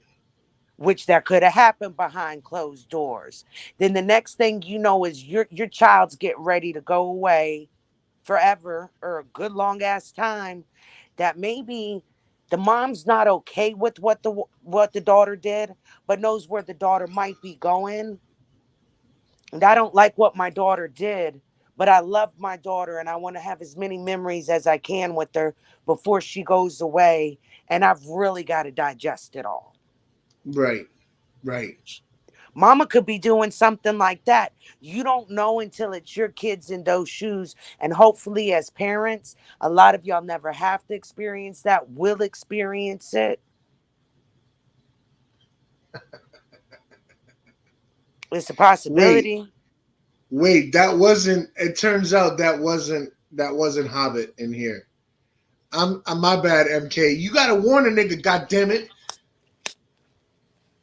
which that could have happened behind closed doors. Then the next thing you know is your child's getting ready to go away forever or a good long ass time, that maybe the mom's not okay with what the daughter did, but knows where the daughter might be going. And I don't like what my daughter did, but I love my daughter and I want to have as many memories as I can with her before she goes away. And I've really got to digest it all. Right. Right. Mama could be doing something like that. You don't know until it's your kids in those shoes. And hopefully, as parents, a lot of y'all never have to experience that, will experience it. It's a Wait. possibility. Wait. That wasn't. It turns out that wasn't Hobbit in here. I'm my bad, MK. You gotta warn a nigga. God damn it.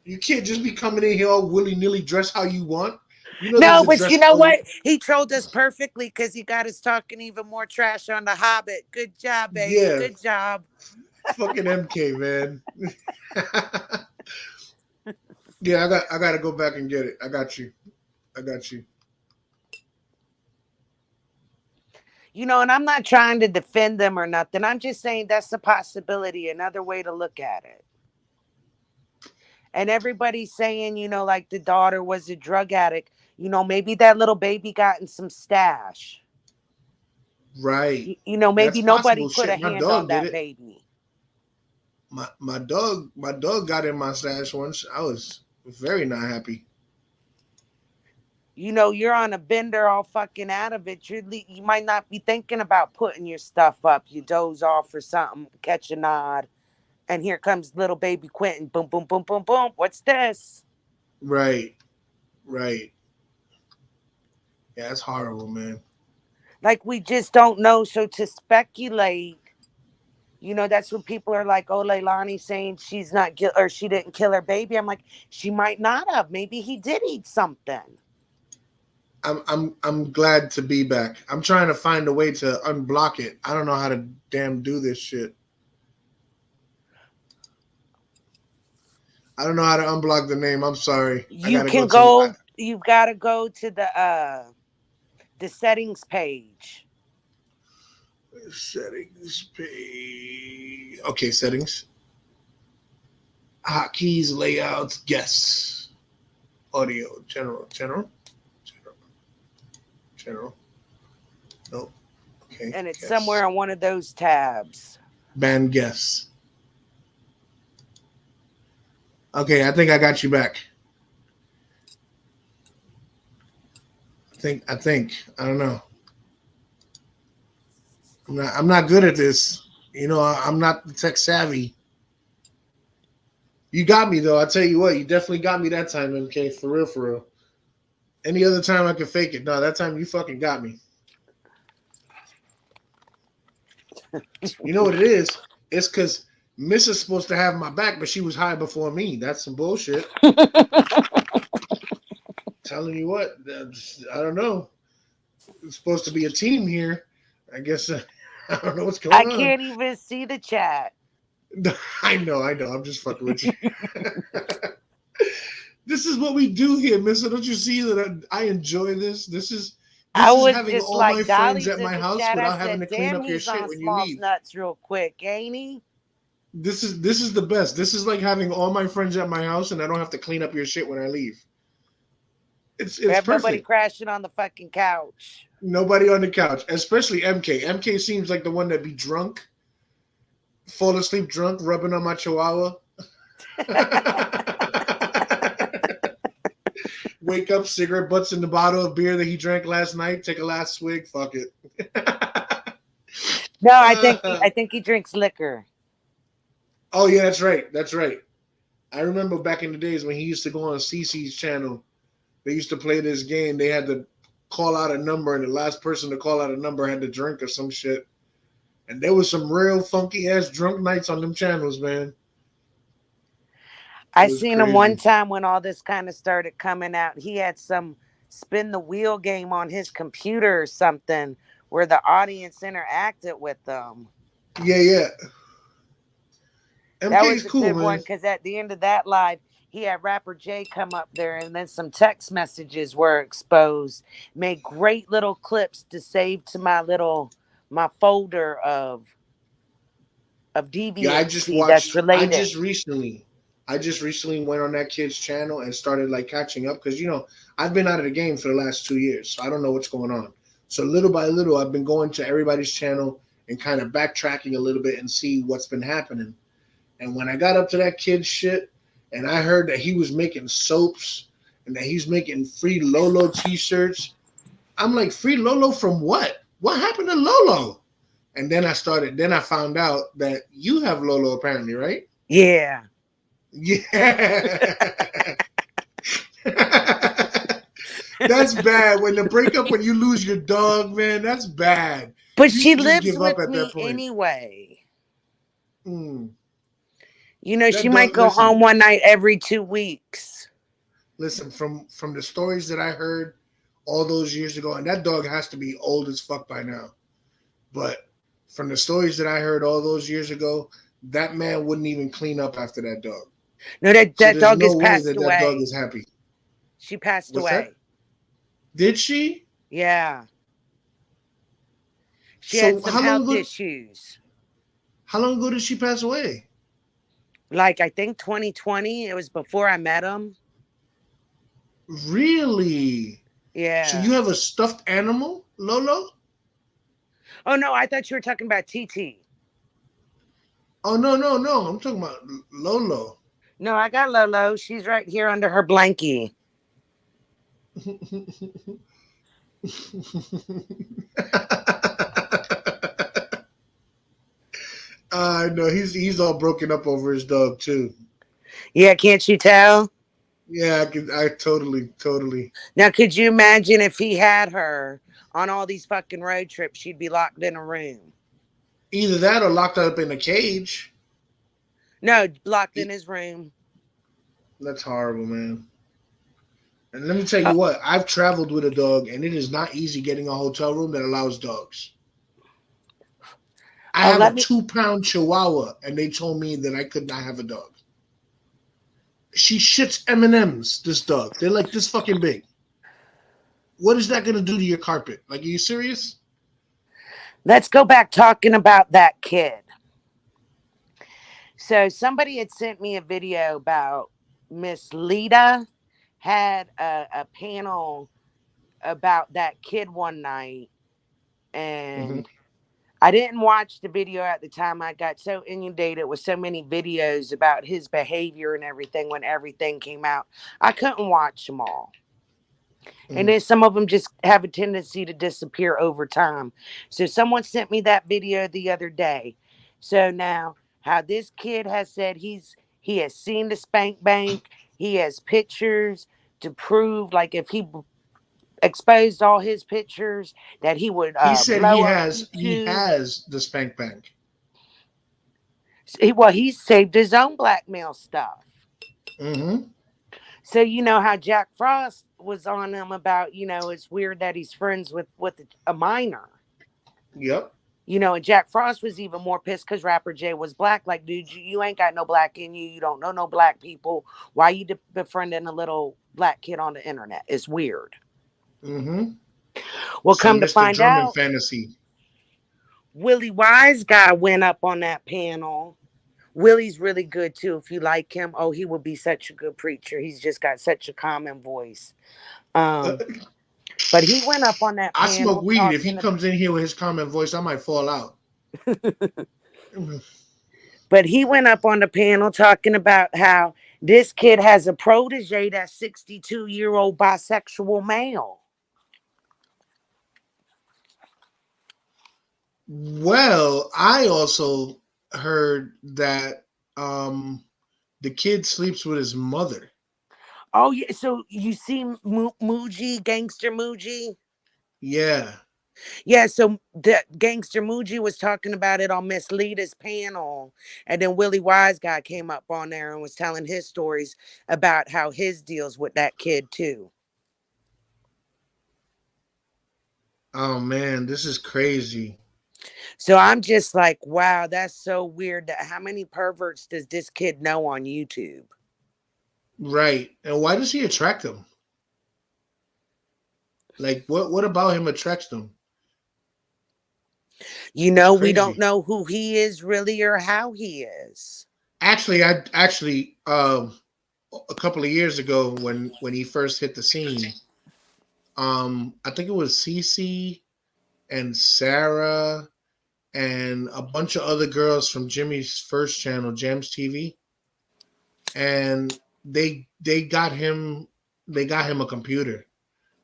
You can't just be coming in here all willy nilly, dress how you want. You know there's No, a but dress you know code. what? He trolled us perfectly because he got us talking even more trash on The Hobbit. Good job, baby. Yeah, Good job. fucking MK, man. Yeah, I gotta go back and get it. I got you. I got you. And I'm not trying to defend them or nothing. I'm just saying that's a possibility, another way to look at it. And everybody's saying, like the daughter was a drug addict. Maybe that little baby got in some stash. Right. That's Maybe nobody possible. put a Shit, my hand on dog did that it. baby. My dog got in my stash once. I was very not happy. You're on a bender all fucking out of it. You might not be thinking about putting your stuff up. You doze off or something, catch a nod. And here comes little baby Quentin. Boom, boom, boom, boom, boom. What's this? Right. Right. Yeah, it's horrible, man. Like we just don't know. So to speculate, that's what people are like, oh, Leilani saying she's not or she didn't kill her baby. I'm like, she might not have. Maybe he did eat something. I'm glad to be back. I'm trying to find a way to unblock it. I don't know how to damn do this shit. I don't know how to unblock the name. I'm sorry. You can go. You've got to go to the settings page. Settings page. Okay, settings. Hotkeys, layouts, guests, audio, general. Nope. Okay. And it's somewhere on one of those tabs. Band guests. Okay, I think I got you back. I think. I don't know. I'm not good at this. I'm not tech savvy. You got me though. I tell you what, you definitely got me that time, MK. For real. Any other time I could fake it. No, that time you fucking got me. You know what it is? It's because Miss is supposed to have my back, but she was high before me. That's some bullshit. Telling you what, I don't know. It's supposed to be a team here. I guess I don't know what's going on. I can't even see the chat. I know. I'm just fucking with you. This is what we do here, Mister. Don't you see that I enjoy this? This is having all my friends at my house without having to clean up your shit when you leave. Nuts real quick, ain't he? This is the best. This is like having all my friends at my house and I don't have to clean up your shit when I leave. It's perfect. Nobody crashing on the fucking couch. Nobody on the couch, especially MK. MK seems like the one that be drunk, fall asleep drunk, rubbing on my chihuahua. Wake up, cigarette butts in the bottle of beer that he drank last night. Take a last swig. Fuck it. No, I think he drinks liquor. Oh yeah, that's right. I remember back in the days when he used to go on CC's channel. They used to play this game. They had to call out a number, and the last person to call out a number had to drink or some shit. And there was some real funky ass drunk nights on them channels, man. I seen him one time when all this kind of started coming out. He had some spin the wheel game on his computer or something where the audience interacted with them. Yeah. That was a good one because at the end of that live, he had Rapper J come up there, and then some text messages were exposed. Made great little clips to save to my folder of DVDs. Yeah, I just watched. That's related. I just recently went on that kid's channel and started like catching up because I've been out of the game for the last 2 years, so I don't know what's going on. So little by little, I've been going to everybody's channel and kind of backtracking a little bit and see what's been happening. And when I got up to that kid's shit, and I heard that he was making soaps and that he's making free Lolo t-shirts, I'm like, free Lolo from what? What happened to Lolo? And then I found out that you have Lolo apparently, right? Yeah. Yeah. That's bad. When you lose your dog, man, that's bad. But she lives with me anyway. She might go home one night every 2 weeks. Listen, from the stories that I heard all those years ago, and that dog has to be old as fuck by now. But from the stories that I heard all those years ago, that man wouldn't even clean up after that dog. No, that dog is passed away. That dog is happy. She passed away. That? Did she? Yeah. She had some health issues. How long ago did she pass away? Like, I think 2020. It was before I met him. Really? Yeah. So you have a stuffed animal, Lolo? Oh, no. I thought you were talking about TT. Oh, no. I'm talking about Lolo. No, I got Lolo. She's right here under her blankie. I know he's all broken up over his dog too. Yeah, can't you tell? Yeah, I totally. Now, could you imagine if he had her on all these fucking road trips? She'd be locked in a room. Either that or locked up in a cage. No, locked in E- his room. That's horrible, man. And let me tell Uh, you what, I've traveled with a dog, and it is not easy getting a hotel room that allows dogs. I have a let me. 2 pound chihuahua, and they told me that I could not have a dog. She shits M&Ms, this dog. They're like this fucking big. What is that going to do to your carpet? Like, are you serious? Let's go back talking about that kid. So somebody had sent me a video about Miss Lita had a panel about that kid one night, Mm-hmm. and I didn't watch the video at the time. I got so inundated with so many videos about his behavior and everything when everything came out. I couldn't watch them all. And Mm. then some of them just have a tendency to disappear over time. So someone sent me that video the other day. So now how this kid has said he has seen the spank bank, he has pictures to prove like if he exposed all his pictures that he would He said blow up he YouTube. has the spank bank. Well, he saved his own blackmail stuff. Mm-hmm. So you know how Jack Frost was on him about, it's weird that he's friends with a minor. Yep. And Jack Frost was even more pissed because Rapper J was black. Like, dude, you ain't got no black in you. You don't know no black people. Why you befriending a little black kid on the internet? It's weird. Mm-hmm. Well, Some come to Mr. find Drummond out, fantasy. Willie Wise guy went up on that panel. Willie's really good too. If you like him, oh, he would be such a good preacher. He's just got such a common voice. Um, but he went up on that I smoke panel weed. If he talking. comes in here with his common voice, I might fall out. But he went up on the panel talking about how this kid has a protege that's 62-year-old bisexual male. Well, I also heard that the kid sleeps with his mother. Oh yeah, so you see Muji, Gangster Muji? Yeah. Yeah, so the Gangster Muji was talking about it on Miss Lita's panel, and then Willie Wise guy came up on there and was telling his stories about how his deals with that kid too. Oh man, this is crazy. So I'm just like, wow, that's so weird. That how many perverts does this kid know on YouTube? Right. And why does he attract them? Like what about him attracts them? We don't Crazy. know who he is really or how he is. I actually a couple of years ago when he first hit the scene, I think it was Cece and Sarah and a bunch of other girls from Jimmy's first channel, Jams TV, and they got him a computer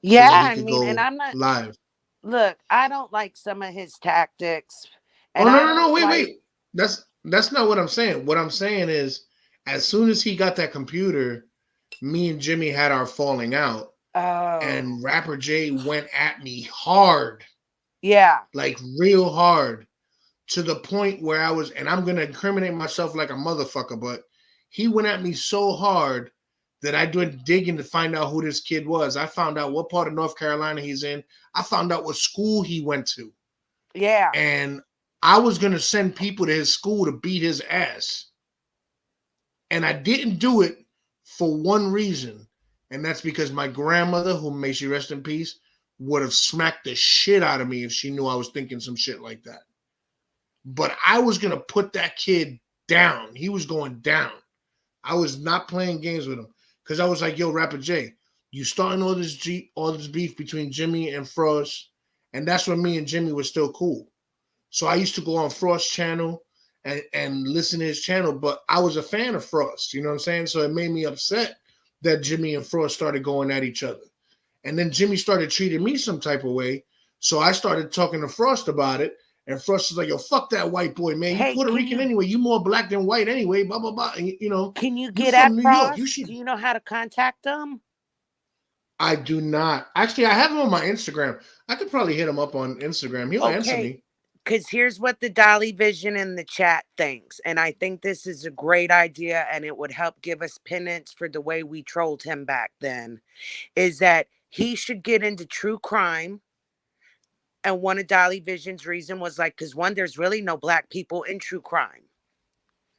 so Yeah, that he I could mean, and go I'm not, live. look, I don't like some of his tactics, Oh and no I no no don't wait like, wait that's not what I'm saying. What I'm saying is, as soon as he got that computer, me and Jimmy had our falling out, oh, and Rapper J went at me hard, yeah, like real hard, to the point where I was, and I'm gonna incriminate myself like a motherfucker, but he went at me so hard that I went digging to find out who this kid was. I found out what part of North Carolina he's in. I found out what school he went to. yeah, And I was gonna send people to his school to beat his ass. And I didn't do it for one reason. And that's because my grandmother, who may she rest in peace, would have smacked the shit out of me if she knew I was thinking some shit like that. But I was gonna put that kid down. He was going down. I was not playing games with him because I was like, "Yo, Rapper J, you starting all this beef between Jimmy and Frost," and that's when me and Jimmy were still cool. So I used to go on Frost's channel and listen to his channel, but I was a fan of Frost. You know what I'm saying? So it made me upset that Jimmy and Frost started going at each other, and then Jimmy started treating me some type of way. So I started talking to Frost about it, And Frost is like, yo, fuck that white boy, man. You Hey, Puerto Rican anyway. You more black than white anyway. Blah blah blah. And can you you get from at New York. You Frost? should. Do you know how to contact him? I do not. Actually, I have him on my Instagram. I could probably hit him up on Instagram. He'll answer Okay, me. because here's what the Dolly Vision in the chat thinks. And I think this is a great idea and it would help give us penance for the way we trolled him back then. Is that he should get into true crime. And one of Dolly Vision's reason was like, because one, there's really no black people in true crime.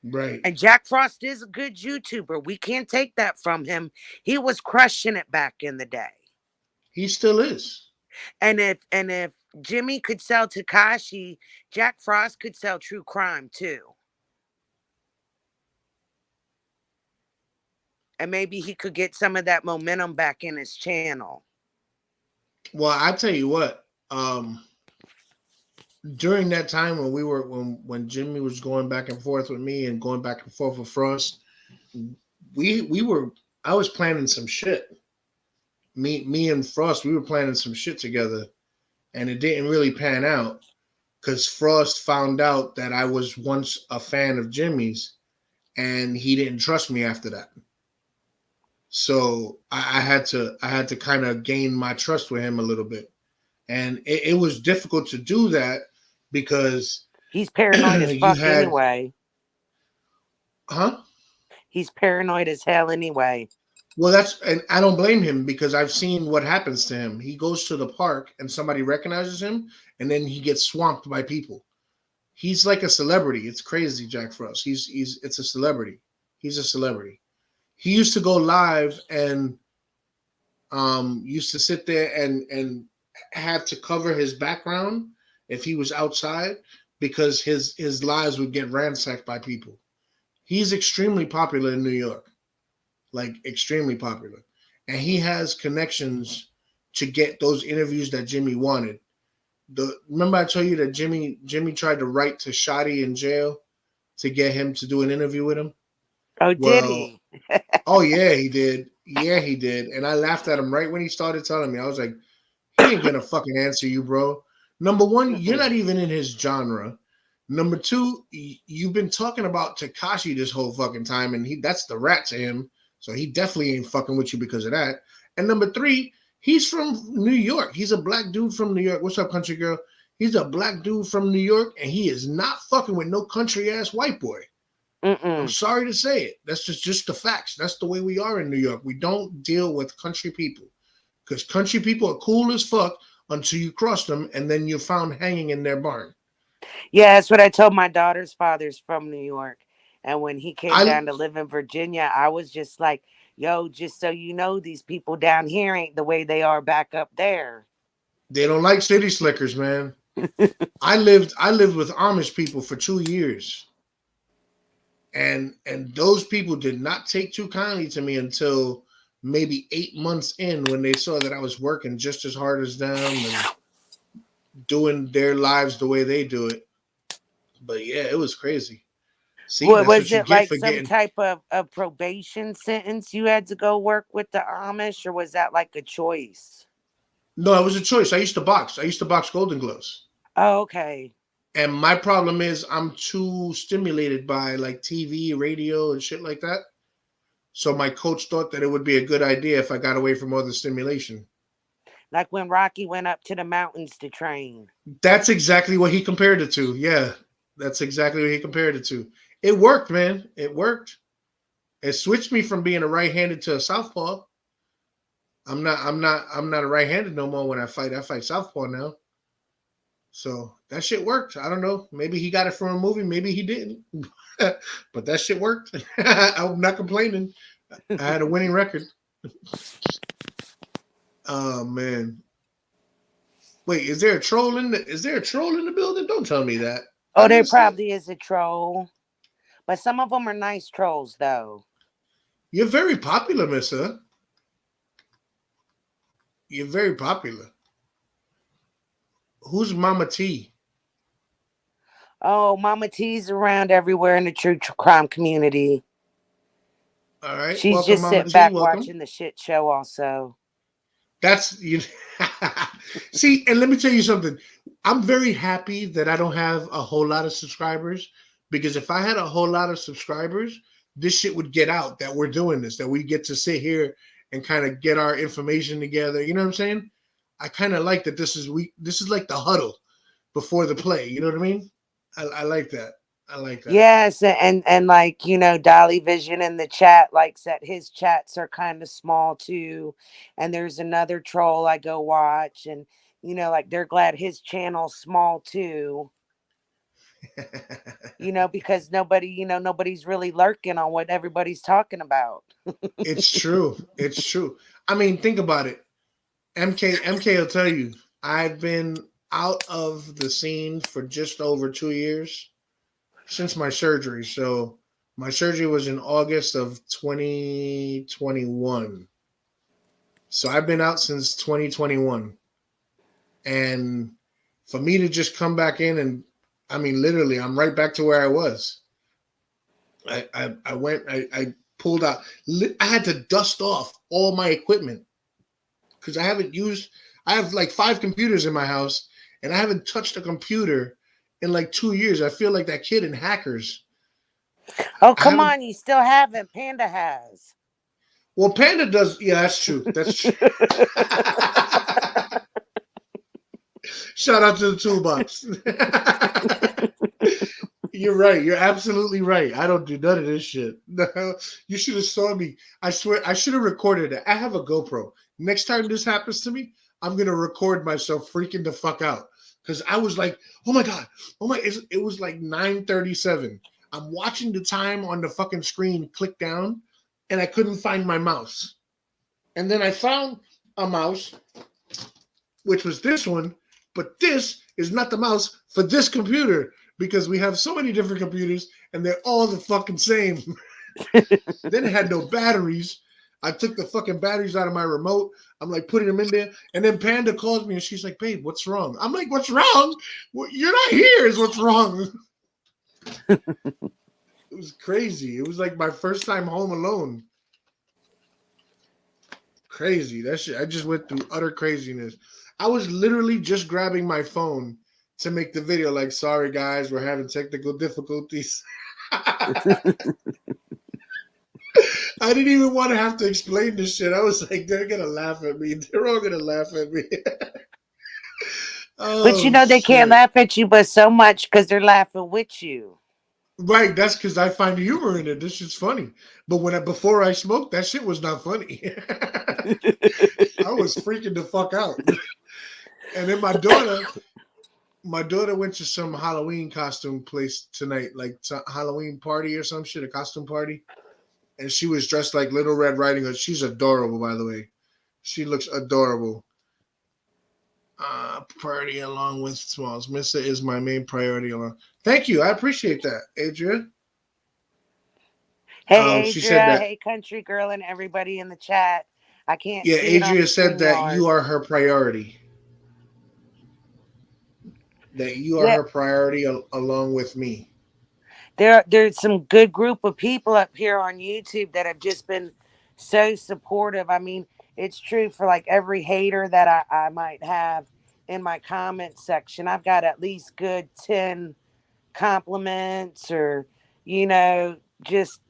Right. And Jack Frost is a good YouTuber. We can't take that from him. He was crushing it back in the day. He still is. And if Jimmy could sell Tekashi, Jack Frost could sell true crime too. And maybe he could get some of that momentum back in his channel. Well, I tell you what, during that time when Jimmy was going back and forth with me and going back and forth with Frost, I was planning some shit. Me and Frost, we were planning some shit together, and it didn't really pan out because Frost found out that I was once a fan of Jimmy's, and he didn't trust me after that. So I had to kind of gain my trust with him a little bit, and it was difficult to do that because he's paranoid as fuck anyway. Huh? He's paranoid as hell anyway. Well, and I don't blame him because I've seen what happens to him. He goes to the park and somebody recognizes him, and then he gets swamped by people. He's like a celebrity. It's crazy, Jack Frost. It's a celebrity. He's a celebrity. He used to go live and used to sit there and had to cover his background if he was outside because his lives would get ransacked by people. He's extremely popular in New York, like extremely popular, and he has connections to get those interviews that Jimmy wanted. Remember I told you that Jimmy tried to write to Shotty in jail to get him to do an interview with him. Oh, did he? Oh yeah, he did. Yeah, he did. And I laughed at him right when he started telling me. I was like, he ain't gonna fucking answer you, bro. Number one, you're not even in his genre. Number two, you've been talking about Tekashi this whole fucking time, and that's the rat to him. So he definitely ain't fucking with you because of that. And number three, he's from New York. He's a black dude from New York. What's up, country girl? He's a black dude from New York, and he is not fucking with no country ass white boy. I'm sorry to say it. That's just the facts. That's the way we are in New York. We don't deal with country people because country people are cool as fuck until you cross them, and then you're found hanging in their barn. Yeah, that's what I told my daughter's father's from New York. And when he came down to live in Virginia, I was just like, yo, just so you know, these people down here ain't the way they are back up there. They don't like city slickers, man. I lived with Amish people for 2 years. And those people did not take too kindly to me until maybe 8 months in when they saw that I was working just as hard as them and doing their lives the way they do it. But yeah, it was crazy. See, was it like some type of probation sentence you had to go work with the Amish, or was that like a choice? No, it was a choice. I used to box. Golden Gloves. Oh, okay. And my problem is I'm too stimulated by like TV, radio, and shit like that. So my coach thought that it would be a good idea if I got away from all the stimulation. Like when Rocky went up to the mountains to train. That's exactly what he compared it to. Yeah, that's exactly what he compared it to. It worked, man. It worked. It switched me from being a right-handed to a southpaw. I'm not a right-handed no more when I fight. I fight southpaw now. So that shit worked. I don't know. Maybe he got it from a movie. Maybe he didn't. But that shit worked. I'm not complaining. I had a winning record. Oh man. Wait, is there a troll in the building? Don't tell me that. Oh, there probably is a troll. But some of them are nice trolls, though. You're very popular, mister. You're very popular. Who's Mama T? Oh, Mama T's around everywhere in the true crime community. All right. She's welcome, just Mama sitting T. back welcome. watching the shit show also. That's you. See, and let me tell you something. I'm very happy that I don't have a whole lot of subscribers, because if I had a whole lot of subscribers, this shit would get out that we're doing this, that we get to sit here and kind of get our information together. You know what I'm saying? I kind of like that this is like the huddle before the play. You know what I mean? I like that. I like that. Yes, and like, Dolly Vision in the chat likes that his chats are kind of small too. And there's another troll I go watch, and like they're glad his channel's small too. Because nobody's really lurking on what everybody's talking about. It's true. It's true. I mean, think about it. MK will tell you, I've been out of the scene for just over 2 years since my surgery. So my surgery was in August of 2021. So I've been out since 2021. And for me to just come back in, and I mean, literally, I'm right back to where I was. I went, I pulled out, I had to dust off all my equipment because I have like 5 computers in my house, and I haven't touched a computer in like 2 years. I feel like that kid in Hackers. Oh, I come haven't, on, you still haven't. Panda has. well, Panda does. Yeah, that's true. That's true. Shout out to the toolbox. You're right. You're absolutely right. I don't do none of this shit. No, you should have saw me. I swear, I should have recorded it. I have a GoPro. Next time this happens to me, I'm gonna record myself freaking the fuck out because I was like, "Oh my god, oh my!" It was like 9:37. I'm watching the time on the fucking screen click down, and I couldn't find my mouse. And then I found a mouse, which was this one, but this is not the mouse for this computer because we have so many different computers and they're all the fucking same. Then it had no batteries. I took the fucking batteries out of my remote. I'm like putting them in there. And then Panda calls me and she's like, "Babe, what's wrong?" I'm like, "What's wrong? Well, you're not here is what's wrong." It was crazy. It was like my first time home alone. Crazy. That shit. I just went through utter craziness. I was literally just grabbing my phone to make the video. Like, sorry guys, we're having technical difficulties. I didn't even want to have to explain this shit. I was like, they're gonna laugh at me. They're all gonna laugh at me. But Oh they can't shit. laugh at you but so much because they're laughing with you. Right, that's because I find humor in it. This shit's funny. But before I smoked, that shit was not funny. I was freaking the fuck out. And then my daughter went to some Halloween costume place tonight, like Halloween party or some shit, a costume party. And she was dressed like Little Red Riding Hood. She's adorable, by the way. She looks adorable. Party along with Smalls. Missa is my main priority. Thank you. I appreciate that, Adria. Hey, She said Adria. that. Hey, country girl, and everybody in the chat. I can't Yeah, see it on the Adria said that StreamYard. you are her priority. That you are Yeah, her priority along with me. there's some good group of people up here on YouTube that have just been so supportive. I mean, it's true for like every hater that I might have in my comment section. I've got at least good 10 compliments, or you know, just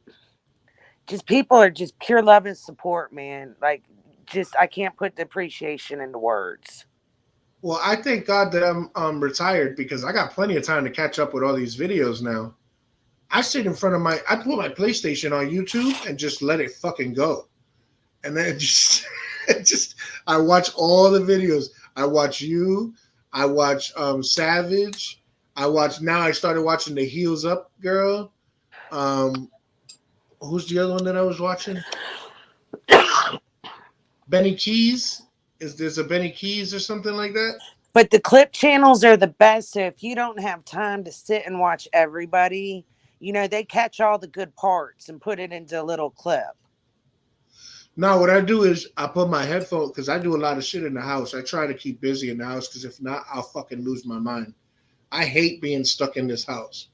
people are just pure love and support, man. Like, just I can't put the appreciation into words. Well, I thank God that I'm retired because I got plenty of time to catch up with all these videos now. I sit in front of I put my PlayStation on YouTube and just let it fucking go. And then just I watch all the videos. I watch you. I watch Savage. Now I started watching the Heels Up girl. Who's the other one that I was watching? Benny Keys. There's a Benny Keys or something like that? But the clip channels are the best. So if you don't have time to sit and watch everybody, they catch all the good parts and put it into a little clip. No, what I do is I put my headphones because I do a lot of shit in the house. I try to keep busy in the house because if not, I'll fucking lose my mind. I hate being stuck in this house.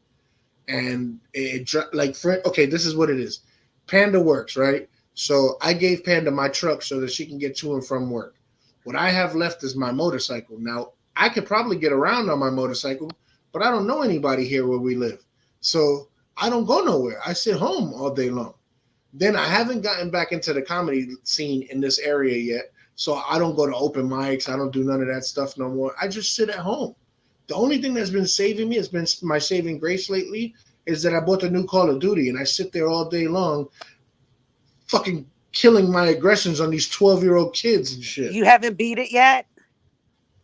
And okay, this is what it is. Panda works, right? So I gave Panda my truck so that she can get to and from work. What I have left is my motorcycle. Now, I could probably get around on my motorcycle, but I don't know anybody here where we live. So I don't go nowhere. I sit home all day long. Then I haven't gotten back into the comedy scene in this area yet. So I don't go to open mics. I don't do none of that stuff no more. I just sit at home. The only thing that's been saving me has been my saving grace lately is that I bought the new Call of Duty and I sit there all day long fucking killing my aggressions on these 12-year-old kids and shit. You haven't beat it yet?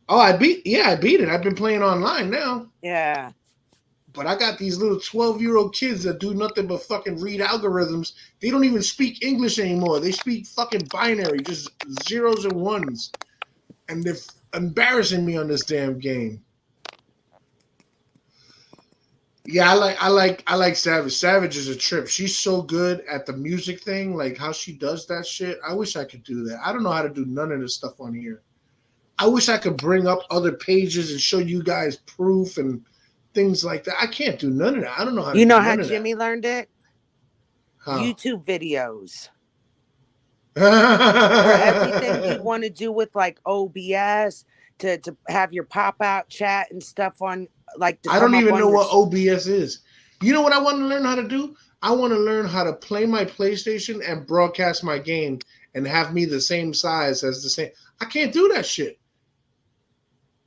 Oh, I beat it. I've been playing online now. Yeah. But I got these little 12-year-old kids that do nothing but fucking read algorithms. They don't even speak English anymore. They speak fucking binary, just zeros and ones. And they're embarrassing me on this damn game. Yeah, I like Savage. Savage is a trip. She's so good at the music thing, like how she does that shit. I wish I could do that. I don't know how to do none of this stuff on here. I wish I could bring up other pages and show you guys proof and things like that. I can't do none of that. I don't know how to do none how of Jimmy learned it? How? YouTube videos. For everything you want to do with like OBS to have your pop-out chat and stuff on like I don't even know what OBS is. You know what I want to learn how to do? I want to learn how to play my PlayStation and broadcast my game and have me the same size as the same. I can't do that shit.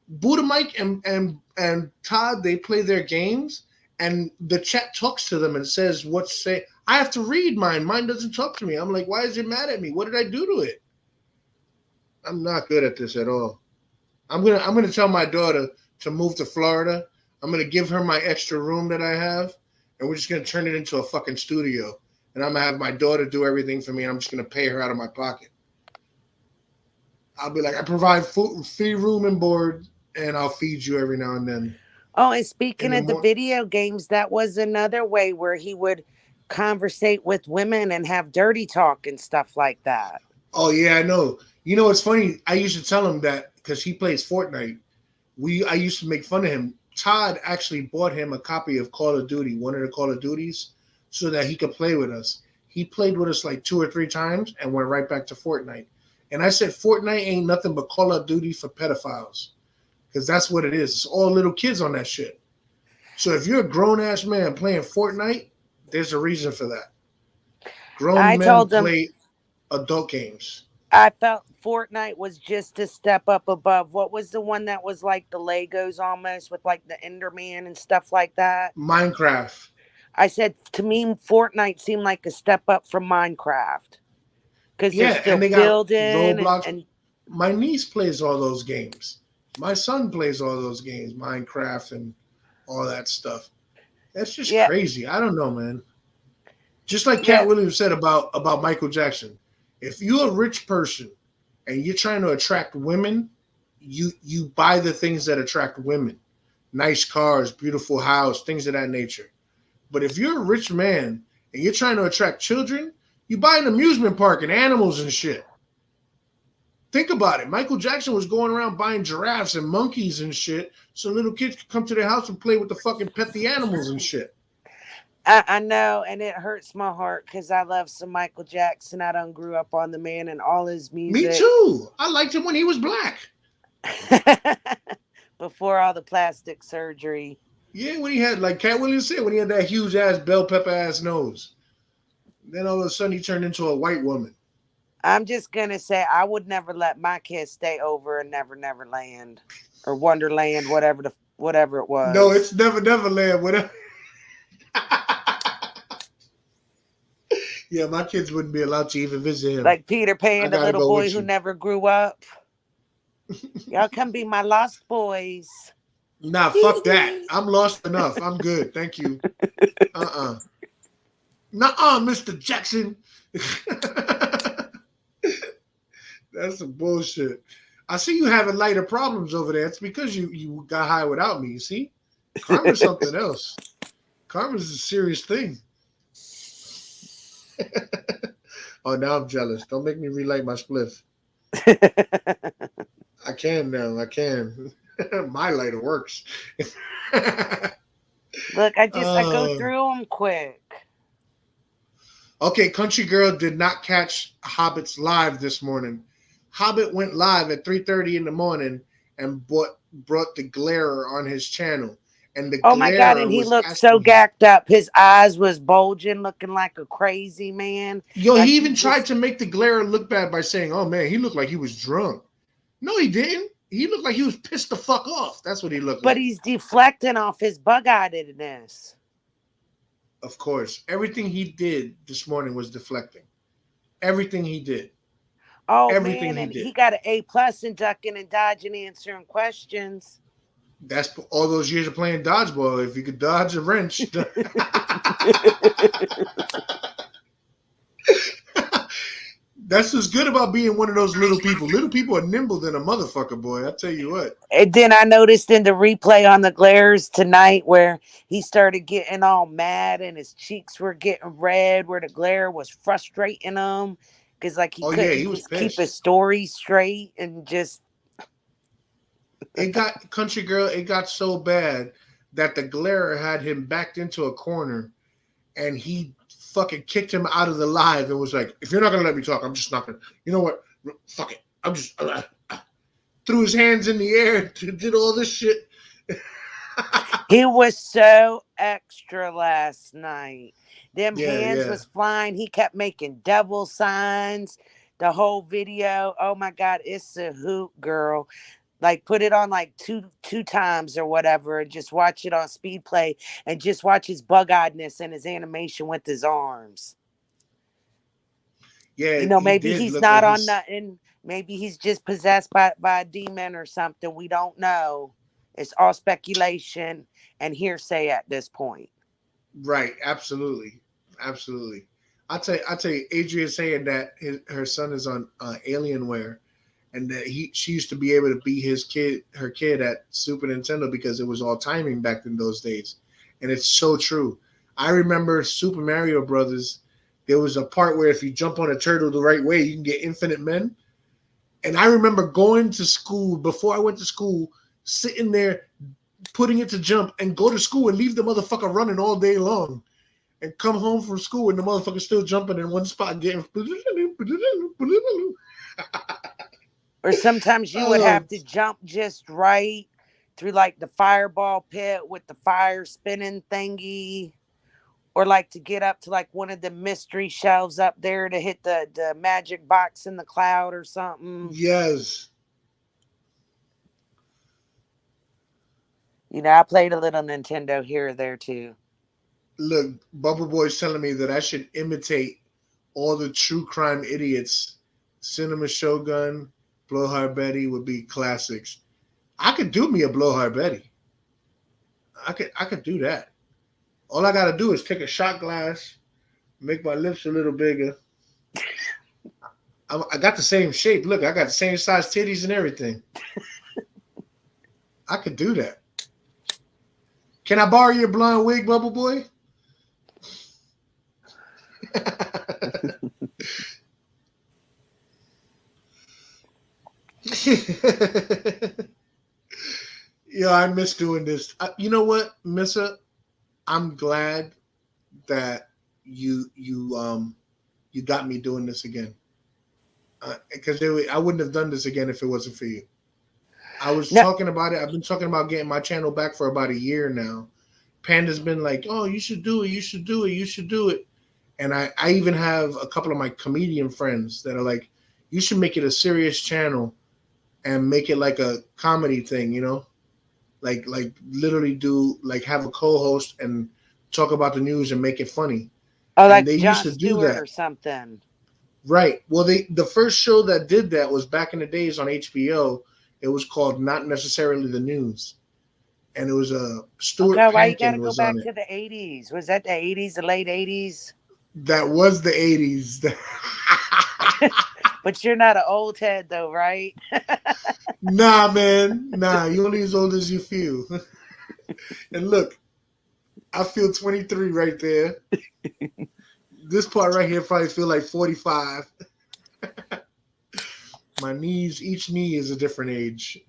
Buddha Mike and Todd, they play their games and the chat talks to them and says what to say. I have to read mine. Mine doesn't talk to me. I'm like, why is it mad at me? What did I do to it? I'm not good at this at all. I'm gonna tell my daughter to move to Florida. I'm gonna give her my extra room that I have, and we're just gonna turn it into a fucking studio. And I'm gonna have my daughter do everything for me, and I'm just gonna pay her out of my pocket. I'll be like, I provide food, free room and board, and I'll feed you every now and then. Oh, and speaking of the video games, that was another way where he would conversate with women and have dirty talk and stuff like that. Oh yeah, I know. You know, it's funny. I used to tell him that because he plays Fortnite. I used to make fun of him. Todd actually bought him a copy of Call of Duty, one of the Call of Duties, so that he could play with us. He played with us like 2 or 3 times and went right back to Fortnite. And I said, Fortnite ain't nothing but Call of Duty for pedophiles. Because that's what it is. It's all little kids on that shit. So if you're a grown-ass man playing Fortnite, there's a reason for that. Grown men play adult games. I felt Fortnite was just a step up above. What was the one that was like the Legos almost with like the Enderman and stuff like that? Minecraft. I said, to me, Fortnite seemed like a step up from Minecraft. Because they're still building. Roblox. And my niece plays all those games. My son plays all those games, Minecraft and all that stuff. That's just crazy. I don't know, man. Just like Cat Williams said about Michael Jackson. If you're a rich person and you're trying to attract women, you buy the things that attract women. Nice cars, beautiful house, things of that nature. But if you're a rich man and you're trying to attract children, you buy an amusement park and animals and shit. Think about it. Michael Jackson was going around buying giraffes and monkeys and shit so little kids could come to their house and play with the fucking pet the animals and shit. I know, and it hurts my heart because I love some Michael Jackson. I done grew up on the man and all his music. Me too. I liked him when he was black. Before all the plastic surgery. Yeah, when he had, like Cat Williams said, when he had that huge ass bell pepper ass nose. Then all of a sudden he turned into a white woman. I'm just going to say I would never let my kids stay over in Never Land or Wonderland, whatever it was. No, it's Never Land, whatever. Yeah, my kids wouldn't be allowed to even visit him. Like Peter Pan, the little boy who never grew up. Y'all come be my lost boys. Nah, fuck that. I'm lost enough. I'm good. Thank you. Nuh-uh, Mr. Jackson. That's some bullshit. I see you having lighter problems over there. It's because you got high without me, you see? Karma's something else. Karma's a serious thing. Oh, now I'm jealous. Don't make me relight my spliff. I can now. I can. My lighter works. Look, I go through them quick. Okay, Country Girl did not catch Hobbit's live this morning. Hobbit went live at 3:30 in the morning, and brought the Glare on his channel. And the Oh my God. Glare And he was looked so asking him, gacked up. His eyes was bulging, looking like a crazy man. yo, Like he he even tried just, to make the Glare look bad by saying, oh man, he looked like he was drunk. No, he didn't. He looked like he was pissed the fuck off. That's what he looked but like. he's deflecting off his bug-eyedness. Of course, everything he did this morning was deflecting. Everything he did. Oh Everything man. he And did. he got an A+ in ducking and dodging, answering questions. That's all those years of playing dodgeball. If you could dodge a wrench, that's what's good about being one of those little people. Little people are nimble than a motherfucker, boy. I tell you what. And then I noticed in the replay on the glares tonight where he started getting all mad and his cheeks were getting red, where the glare was frustrating him because like he Oh yeah, couldn't he was just keep his pissed. story straight and just It got country girl. It got so bad that the glare had him backed into a corner, and he fucking kicked him out of the live and was like, "If you're not gonna let me talk, I'm just not gonna. You know what? Fuck it. I'm just." Threw his hands in the air, did all this shit. he was so extra last night. Them Yeah, hands yeah. was flying. He kept making devil signs. The whole video. Oh my God, it's a hoot, girl. Like put it on like two times or whatever and just watch it on speed play and just watch his bug-eyedness and his animation with his arms. Yeah, You know, he maybe did he's look like not on he's nothing. Maybe he's just possessed by a demon or something. We don't know. It's all speculation and hearsay at this point. right. Absolutely, absolutely. I tell you, Adrian saying that her son is on Alienware, and that she used to be able to be her kid at Super Nintendo because it was all timing back in those days, and it's so true. I remember Super Mario Brothers. There was a part where if you jump on a turtle the right way, you can get infinite men. And I remember going to school before I went to school, sitting there putting it to jump and go to school and leave the motherfucker running all day long and come home from school and the motherfucker still jumping in one spot getting Or sometimes you would oh have to jump just right through like the fireball pit with the fire spinning thingy. Or like to get up to like one of the mystery shelves up there to hit the magic box in the cloud or something. yes. You know, I played a little Nintendo here or there too. Look, Bubble Boy's telling me that I should imitate all the true crime idiots. Cinema Shogun, Blowhard Betty would be classics. I could do me a Blowhard Betty. I could do that. All I gotta do is take a shot glass, make my lips a little bigger. I got the same shape. Look, I got the same size titties and everything. I could do that. Can I borrow your blonde wig, Bubble Boy? Yo, I miss doing this. You know what, Missa? I'm glad that you got me doing this again. Because I wouldn't have done this again if it wasn't for you. I was No, talking about it. I've been talking about getting my channel back for about a year now. Panda's been like, "Oh, you should do it. You should do it. You should do it." And I even have a couple of my comedian friends that are like, "You should make it a serious channel and make it like a comedy thing, you know? Like literally do like have a co-host and talk about the news and make it funny." oh, And like they used John to do Stewart that. or something. Right. Well, the first show that did that was back in the days on HBO. It was called Not Necessarily the News, and it was Stuart Okay, why you got to Pankin go was on back it. to the 80s? Was that the 80s, the late 80s? That was the 80s. But you're not an old head though, right? Nah, man. Nah, you only as old as you feel. And look, I feel 23 right there. This part right here probably feel like 45. My knees, each knee is a different age.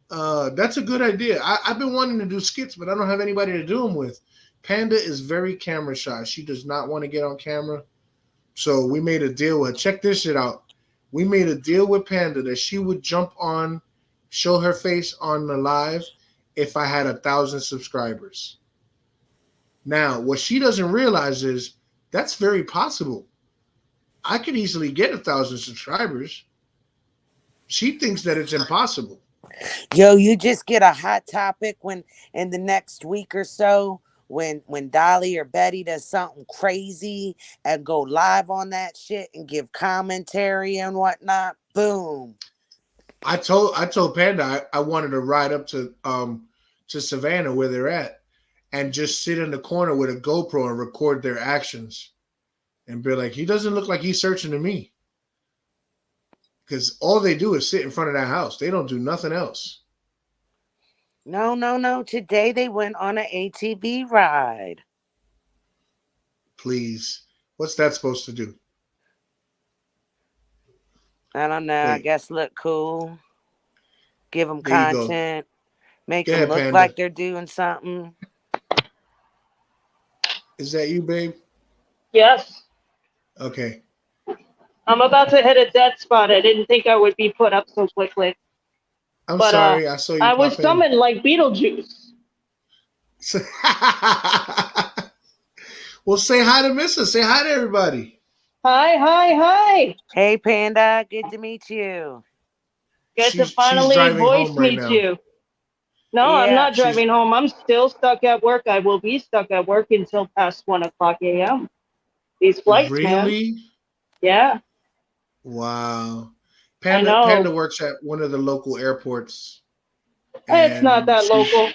That's a good idea. I've been wanting to do skits, but I don't have anybody to do them with. Panda is very camera shy. She does not want to get on camera. So we made a deal with her. Check this shit out. We made a deal with Panda that she would jump on, show her face on the live if I had 1,000 subscribers. Now, what she doesn't realize is that's very possible. I could easily get 1,000 subscribers. She thinks that it's impossible. Yo, you just get a hot topic when in the next week or so when Dolly or Betty does something crazy and go live on that shit and give commentary and whatnot. Boom. I told Panda I wanted to ride up to Savannah where they're at and just sit in the corner with a GoPro and record their actions and be like, he doesn't look like he's searching to me. Because all they do is sit in front of that house. They don't do nothing else. No. Today they went on an ATV ride. Please. What's that supposed to do? I don't know. I guess look cool. Give them There you go. content. Make Go them ahead, look Panda. like they're doing something. Is that you, babe? Yes. Okay. I'm about to hit a dead spot. I didn't think I would be put up so quickly. I'm But, sorry. I saw you. I was pop in. summoned like Beetlejuice. Well, say hi to Missa. Say hi to everybody. Hi. Hey, Panda. Good to meet you. Get to She's finally driving voice home right meet now. you. No, I'm Yeah, not driving home. I'm still stuck at work. I will be stuck at work until past 1:00 a.m. These flights, man. Really? Yeah. Wow. I know. Panda works at one of the local airports. It's not and that she's- local.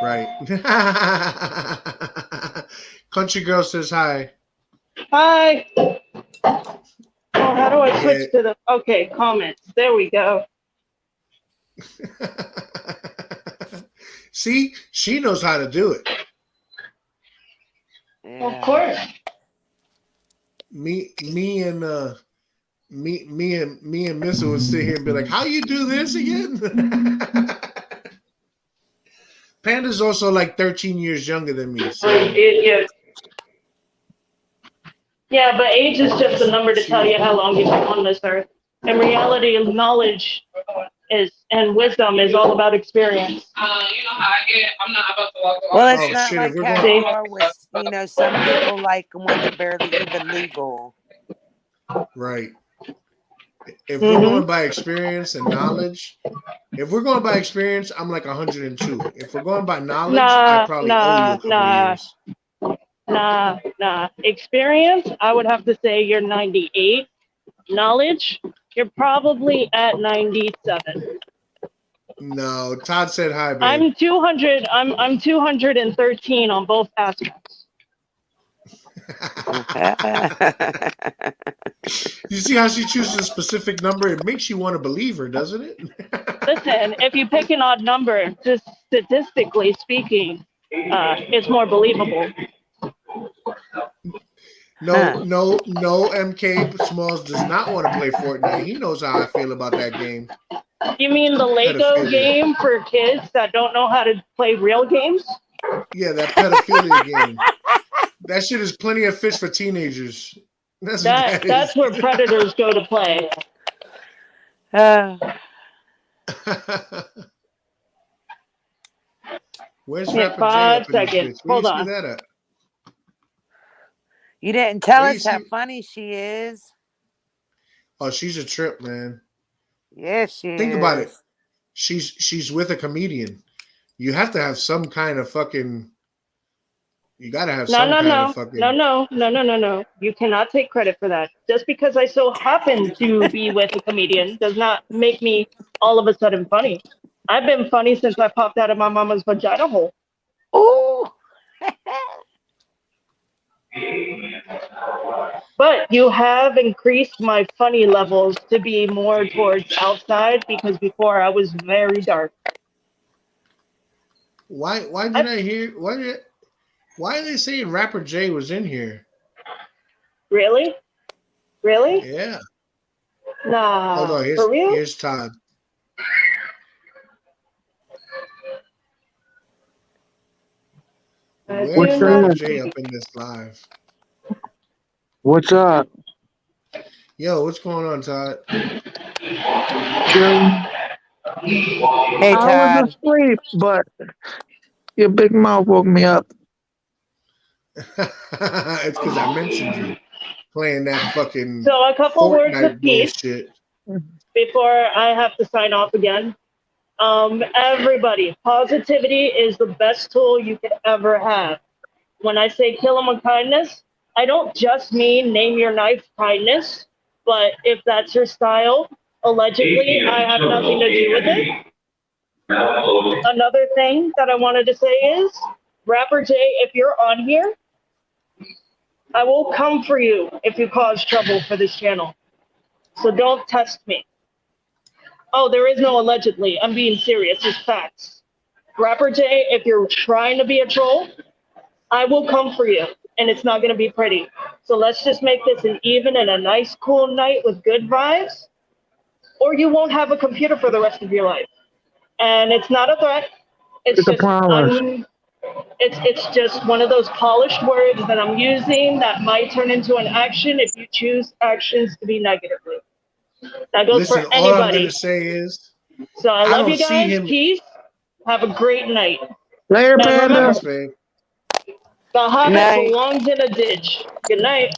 Right. Country girl says hi. Hi. Oh, how do I switch Yeah. to the okay comments? There we go. See, she knows how to do it. Yeah. Of course. Me and Missa would sit here and be like, "How you do this again?" Panda's also like 13 years younger than me. So Yeah, but age is just a number to tell you how long you've been on this earth. In reality, knowledge is and wisdom is all about experience. You know how I get. I'm not about to walk away. Well, it's Oh, not shit, like if we're how going- you are with, some people like when they're barely even legal. right. If we're going by experience and knowledge, if we're going by experience, I'm like 102. If we're going by knowledge, I probably owe you a couple years. Nah. Experience, I would have to say you're 98. Knowledge, you're probably at 97. No, Todd said hi, babe. I'm 200. I'm 213 on both aspects. You see how she chooses a specific number? It makes you want to believe her, doesn't it? Listen, if you pick an odd number, just statistically speaking, it's more believable. No, MK Smalls does not want to play Fortnite. He knows how I feel about that game. You mean the Lego Pedophilia. game for kids that don't know how to play real games? Yeah, that pedophilia game. That shit is plenty of fish for teenagers. That's what that is. That's where predators go to play. Where's Yeah, Rapper J 5 up in this seconds. bitch? Where Hold you see on. that at? You didn't tell Where you us how see- funny she is. Oh, she's a trip, man. Yes, she is. Think about it. She's with a comedian. You have to have some kind of fucking. You gotta have some kind of fucking. No. You cannot take credit for that. Just because I so happen to be with a comedian does not make me all of a sudden funny. I've been funny since I popped out of my mama's vagina hole. Ooh. But you have increased my funny levels to be more towards outside because before I was very dark. Why did I hear? Why are they saying Rapper J was in here? Really? Yeah. Nah. Hold on. For real? Here's Todd. Where's What's Rapper up? J up in this live? What's up? Yo, what's going on, Todd? Hey, I was Todd. asleep, but your big mouth woke me up. It's because I mentioned you playing that fucking So a couple words of Fortnite peace bullshit. before I have to sign off again. Everybody, positivity is the best tool you could ever have. When I say kill them with kindness, I don't just mean name your knife kindness, but if that's your style, allegedly, I have nothing to do with it. Another thing that I wanted to say is, Rapper J, if you're on here, I will come for you if you cause trouble for this channel. So don't test me. Oh, there is no allegedly. I'm being serious. It's facts. Rapper J, if you're trying to be a troll, I will come for you, and it's not going to be pretty. So let's just make this an even and a nice, cool night with good vibes, or you won't have a computer for the rest of your life. And it's not a threat. It's a promise. It's just one of those polished words that I'm using that might turn into an action if you choose actions to be negatively. That goes Listen, for all I'm anybody. gonna say is So I I love don't you see guys. him. Peace. Have a great night. Later, And Panda. remember, Thanks, babe. the Good hobbit night. belongs in a ditch. Good night.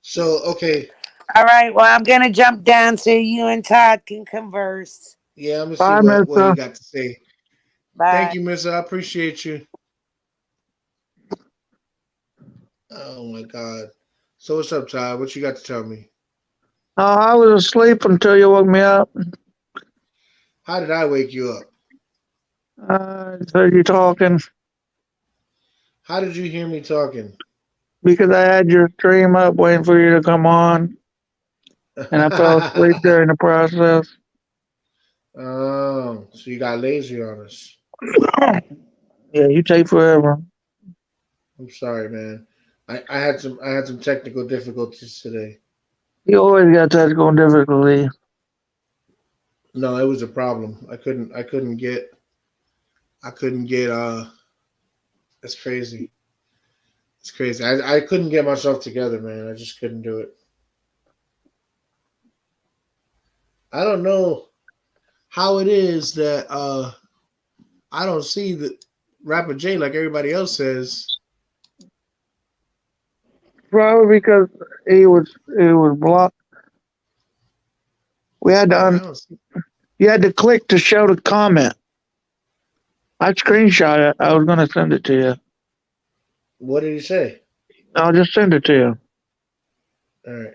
So okay, All right. Well, I'm going to jump down so you and Todd can converse. yeah, I'm gonna see Bye, what you mister. got to say. Thank Bye. you, Mister. I appreciate you. Oh my God. So what's up, Todd? What you got to tell me? Oh, I was asleep until you woke me up. How did I wake you up? So you talking How did you hear me talking? because I had your stream up waiting for you to come on, and I fell asleep during the process. Oh, so you got lazy on us. Yeah, you take forever. I'm sorry, man. I had some technical difficulties today. You always got technical difficulty. No, it was a problem. I couldn't get it's crazy. It's crazy. I couldn't get myself together, man. I just couldn't do it. I don't know how it is that I don't see the Rapper J like everybody else says. Probably because it was blocked. We had to Yeah, I don't see. you had to click to show the comment. I screenshot it. I was gonna send it to you. What did he say? I'll just send it to you. All right.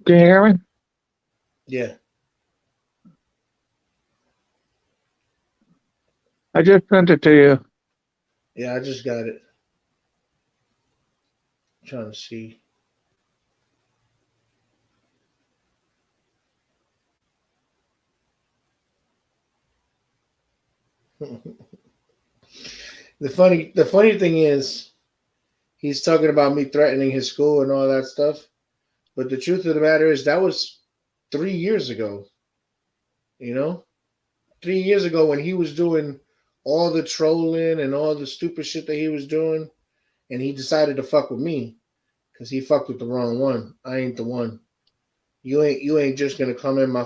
Can you hear me? Yeah. I just sent it to you. Yeah, I just got it. I'm trying to see. The funny thing is he's talking about me threatening his school and all that stuff. But the truth of the matter is that was 3 years ago. You know? 3 years ago when he was doing all the trolling and all the stupid shit that he was doing, and he decided to fuck with me because he fucked with the wrong one. I ain't the one. You ain't just gonna come in my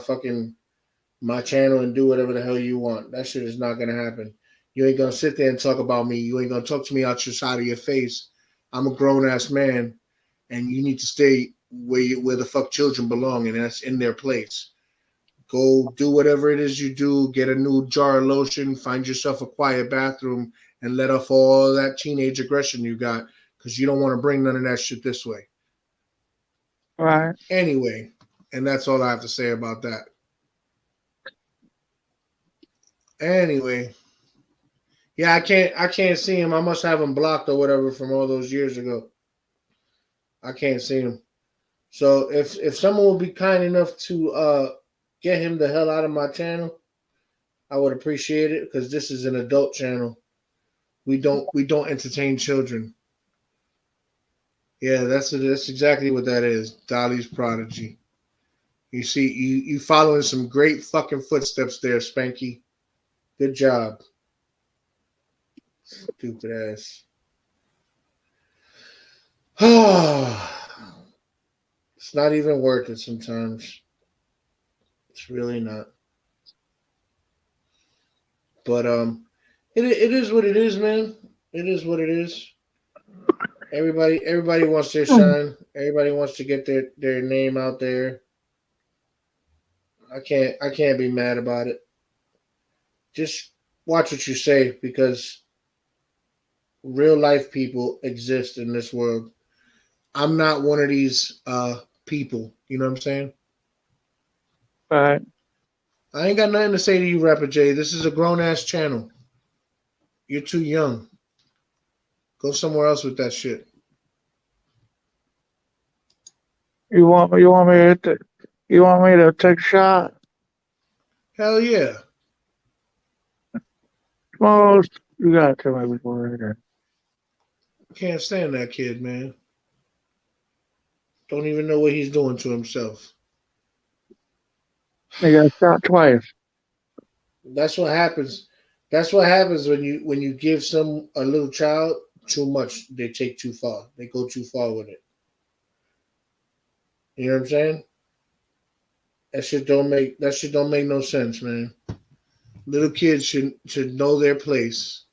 channel and do whatever the hell you want. That shit is not gonna happen. You ain't gonna sit there and talk about me. You ain't gonna talk to me out your side of your face. I'm a grown ass man, and you need to stay where the fuck children belong, and that's in their place. Go do whatever it is you do. Get a new jar of lotion. Find yourself a quiet bathroom and let off all that teenage aggression you got, because you don't want to bring none of that shit this way. Right. Anyway, and that's all I have to say about that. Anyway, yeah, I can't see him. I must have him blocked or whatever from all those years ago. I can't see him. So if someone would be kind enough to get him the hell out of my channel, I would appreciate it, because this is an adult channel. We don't entertain children. Yeah, that's exactly what that is. Dolly's Prodigy. You see, you following some great fucking footsteps there, Spanky. Good job. Stupid ass. It's not even worth it sometimes. It's really not. But it is what it is, man. It is what it is. Everybody wants their shine. Everybody wants to get their name out there. I can't be mad about it. Just watch what you say because real life people exist in this world. I'm not one of these people. You know what I'm saying? Right. I ain't got nothing to say to you, Rapper J. This is a grown ass channel. You're too young. Go somewhere else with that shit. You want me to take a shot? Hell yeah. Most you gotta tell me before later. Can't stand that kid, man. Don't even know what he's doing to himself. They got shot twice. That's what happens. That's what happens when you give a little child too much. They take too far. They go too far with it. You know what I'm saying? That shit don't make no sense, man. Little kids should know their place.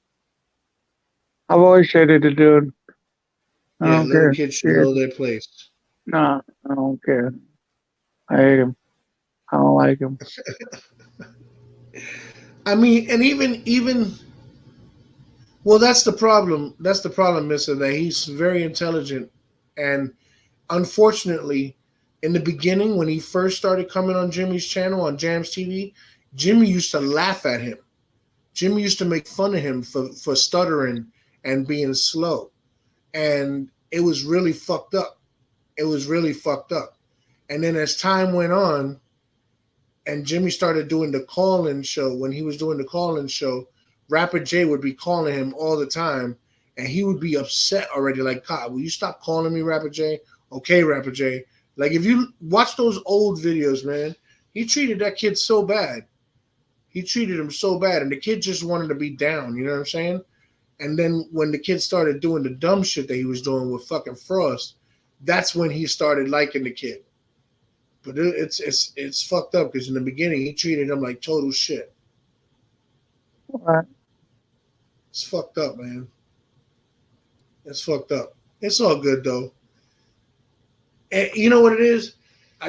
I've always said it to do. I Yeah, don't little care. kids should Yeah. know their place. Nah, I don't care. I hate him. I don't like him. I mean, and even well, that's the problem. That's the problem, Mister. That he's very intelligent, and unfortunately, in the beginning when he first started coming on Jimmy's channel on Jams TV, Jimmy used to laugh at him. Jimmy used to make fun of him for stuttering and being slow, and it was really fucked up. It was really fucked up. And then as time went on, and Jimmy started doing the call-in show, when he was doing the call-in show, Rapper J would be calling him all the time, and he would be upset already. Like, God, will you stop calling me Rapper J? Okay, Rapper J. Like, if you watch those old videos, man, he treated that kid so bad. He treated him so bad, and the kid just wanted to be down. You know what I'm saying? And then when the kid started doing the dumb shit that he was doing with fucking Frost, that's when he started liking the kid. But it's fucked up because in the beginning he treated him like total shit. Right. It's fucked up, man. It's fucked up. It's all good though. And you know what it is?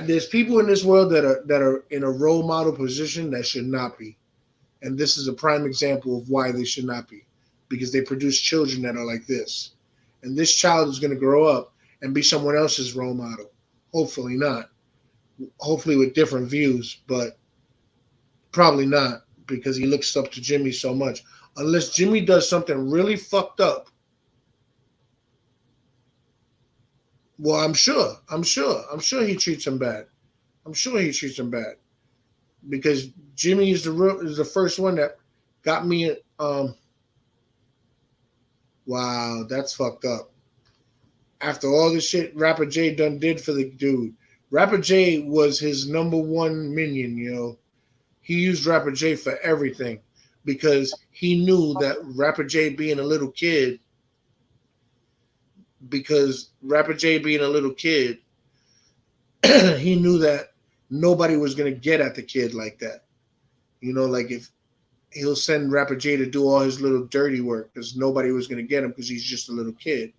There's people in this world that are in a role model position that should not be, and this is a prime example of why they should not be, because they produce children that are like this, and this child is going to grow up and be someone else's role model. Hopefully not. Hopefully with different views, but probably not because he looks up to Jimmy so much. Unless Jimmy does something really fucked up. Well, I'm sure he treats him bad. I'm sure he treats him bad because Jimmy is the first one that got me. Wow, that's fucked up. After all the shit Rapper J did for the dude, Rapper J was his number one minion. You know, he used Rapper J for everything because he knew that Rapper J being a little kid. Because Rapper J being a little kid, he knew that nobody was going to get at the kid like that. You know, like if he'll send Rapper J to do all his little dirty work because nobody was going to get him because he's just a little kid.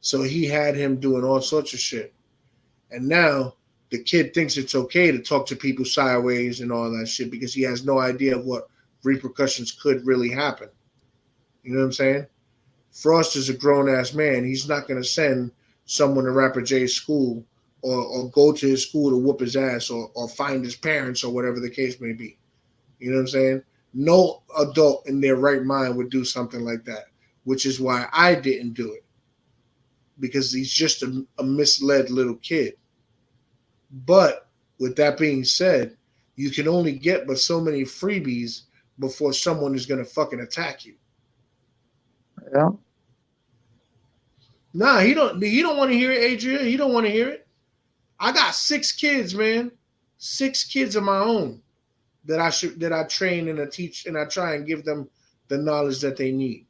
So he had him doing all sorts of shit. And now the kid thinks it's okay to talk to people sideways and all that shit because he has no idea of what repercussions could really happen. You know what I'm saying? Frost is a grown-ass man. He's not going to send someone to Rapper J's school or go to his school to whoop his ass or find his parents or whatever the case may be. You know what I'm saying? No adult in their right mind would do something like that, which is why I didn't do it, because he's just a misled little kid. But with that being said, you can only get but so many freebies before someone is going to fucking attack you. Yeah. Nah, he don't want to hear it, Adria. He don't want to hear it. I got 6 kids, man. 6 kids of my own that I train and I teach and I try and give them the knowledge that they need.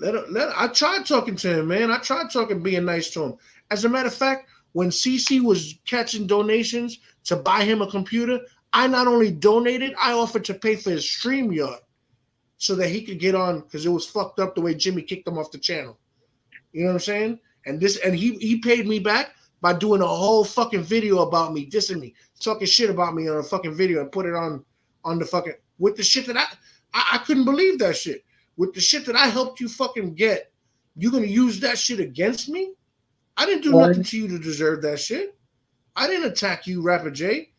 I tried talking to him, man. I tried talking, being nice to him. As a matter of fact, when CC was catching donations to buy him a computer, I not only donated, I offered to pay for his StreamYard so that he could get on, because it was fucked up the way Jimmy kicked him off the channel. You know what I'm saying? And he paid me back by doing a whole fucking video about me, dissing me, talking shit about me on a fucking video and put it on the fucking, with the shit that I couldn't believe that shit. With the shit that I helped you fucking get, you gonna use that shit against me? I didn't do nothing to you to deserve that shit. I didn't attack you, Rapper J.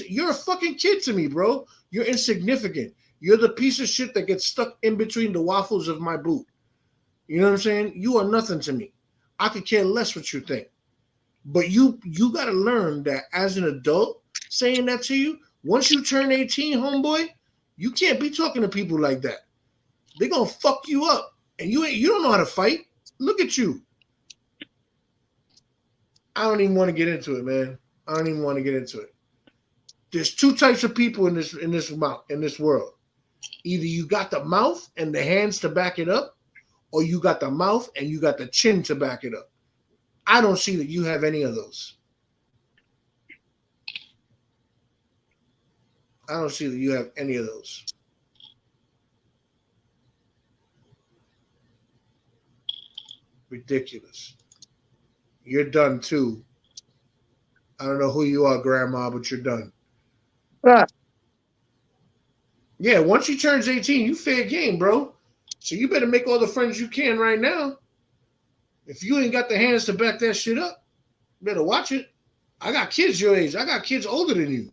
You're a fucking kid to me, bro. You're insignificant. You're the piece of shit that gets stuck in between the waffles of my boot. You know what I'm saying? You are nothing to me. I could care less what you think. But you got to learn that as an adult, saying that to you, once you turn 18, homeboy, you can't be talking to people like that. They're going to fuck you up. And you don't know how to fight. Look at you. I don't even want to get into it, man. I don't even want to get into it. There's 2 types of people in this world. Either you got the mouth and the hands to back it up, or you got the mouth and you got the chin to back it up. I don't see that you have any of those. I don't see that you have any of those. Ridiculous. You're done too. I don't know who you are, Grandma, but you're done. Yeah, once he turns 18, you fair game, bro. So you better make all the friends you can right now. If you ain't got the hands to back that shit up, you better watch it. I got kids your age. I got kids older than you.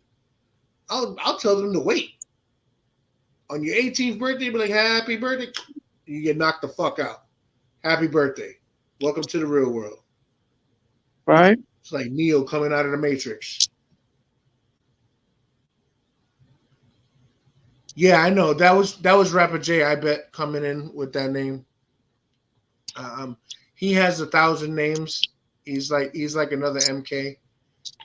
I'll tell them to wait. On your 18th birthday, be like, happy birthday. You get knocked the fuck out. Happy birthday. Welcome to the real world. Right? It's like Neo coming out of the Matrix. Yeah, I know. That was Rapper J, I bet, coming in with that name. He has 1,000 names. He's like another MK.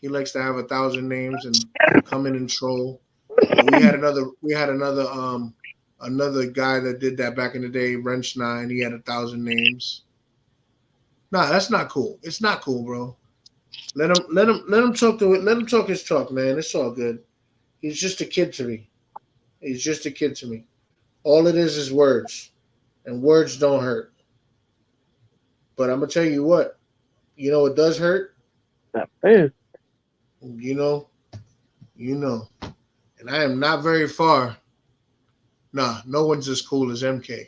He likes to have 1,000 names and come in and troll. We had another guy that did that back in the day, Wrench 9. He had 1,000 names. Nah, that's not cool. It's not cool, bro. Let him talk to it. Let him talk his talk, man. It's all good. He's just a kid to me. He's just a kid to me. All it is words, and words don't hurt. But I'm gonna tell you what. You know what does hurt? That is. You know, and I am not very far. Nah, no one's as cool as MK.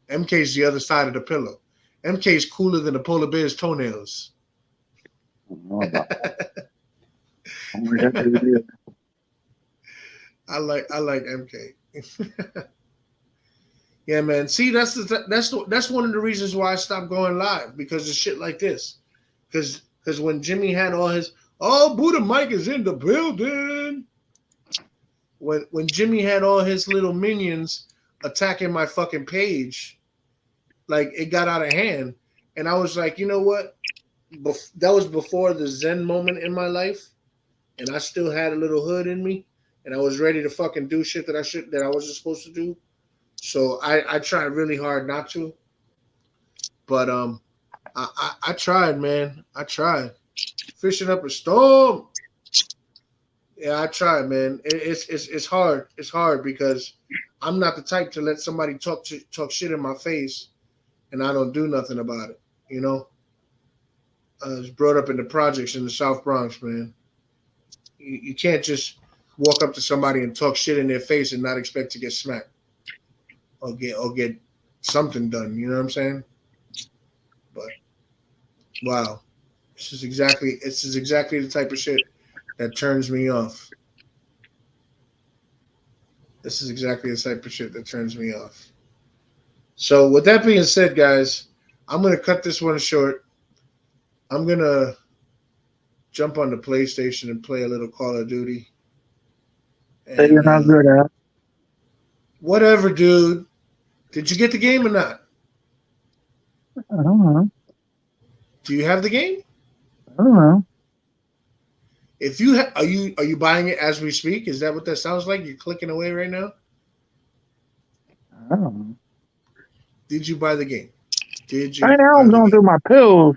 MK's the other side of the pillow. MK's cooler than the polar bear's toenails. I like MK. Yeah, man. See, that's one of the reasons why I stopped going live, because of shit like this. Because when Jimmy had all his Buddha Mike is in the building. When Jimmy had all his little minions attacking my fucking page, like, it got out of hand, and I was like, you know what? That was before the Zen moment in my life, and I still had a little hood in me, and I was ready to fucking do shit that I wasn't supposed to do. So I tried really hard not to, but I tried, man. I tried fishing up a storm. Yeah, I tried, man. It's hard. It's hard because I'm not the type to let somebody talk shit in my face, and I don't do nothing about it. You know, I was brought up in the projects in the South Bronx, man. You can't just walk up to somebody and talk shit in their face and not expect to get smacked or get something done. You know what I'm saying? But wow, this is exactly the type of shit that turns me off. This is exactly the type of shit that turns me off. So with that being said, guys, I'm going to cut this one short. I'm going to jump on the PlayStation and play a little Call of Duty. That you're not good at. Whatever, dude. Did you get the game or not? I don't know. Do you have the game? I don't know. If you are you buying it as we speak? Is that what that sounds like? You're clicking away right now. I don't know. Did you buy the game? Did you Right now buy I'm the going game? through my pills.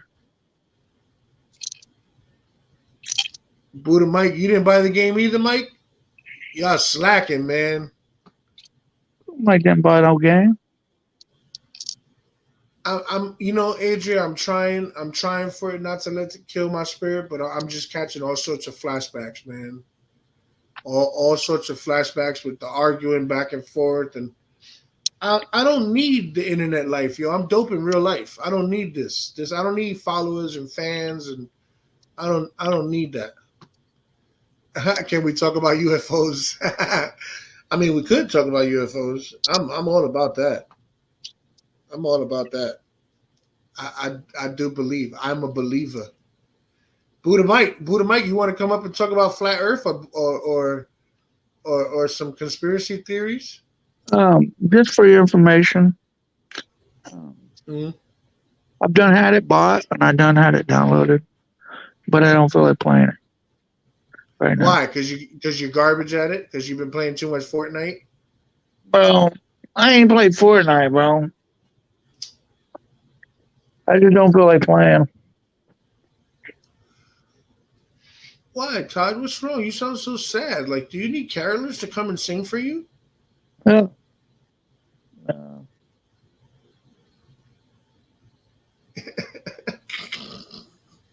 Buddha Mike, you didn't buy the game either, Mike? Y'all slacking, man. Mike didn't buy no game. I'm Adria, I'm trying for it not to let it kill my spirit, but I'm just catching all sorts of flashbacks, man. All sorts of flashbacks with the arguing back and forth, and I don't need the internet life, yo. I'm dope in real life. I don't need this. I don't need followers and fans, and I don't need that. Can we talk about UFOs? I mean, we could talk about UFOs. I'm all about that. I'm all about that. I do believe. I'm a believer. Buddha Mike, you want to come up and talk about flat Earth or some conspiracy theories? Just for your information, Mm-hmm. I've done had it bought and I done had it downloaded, but I don't feel like playing it right now. Why? Because you're garbage at it? Because you've been playing too much Fortnite? Bro, I ain't played Fortnite, bro. I just don't feel like playing. Why, Todd? What's wrong? You sound so sad. Like, do you need carolers to come and sing for you? Yeah.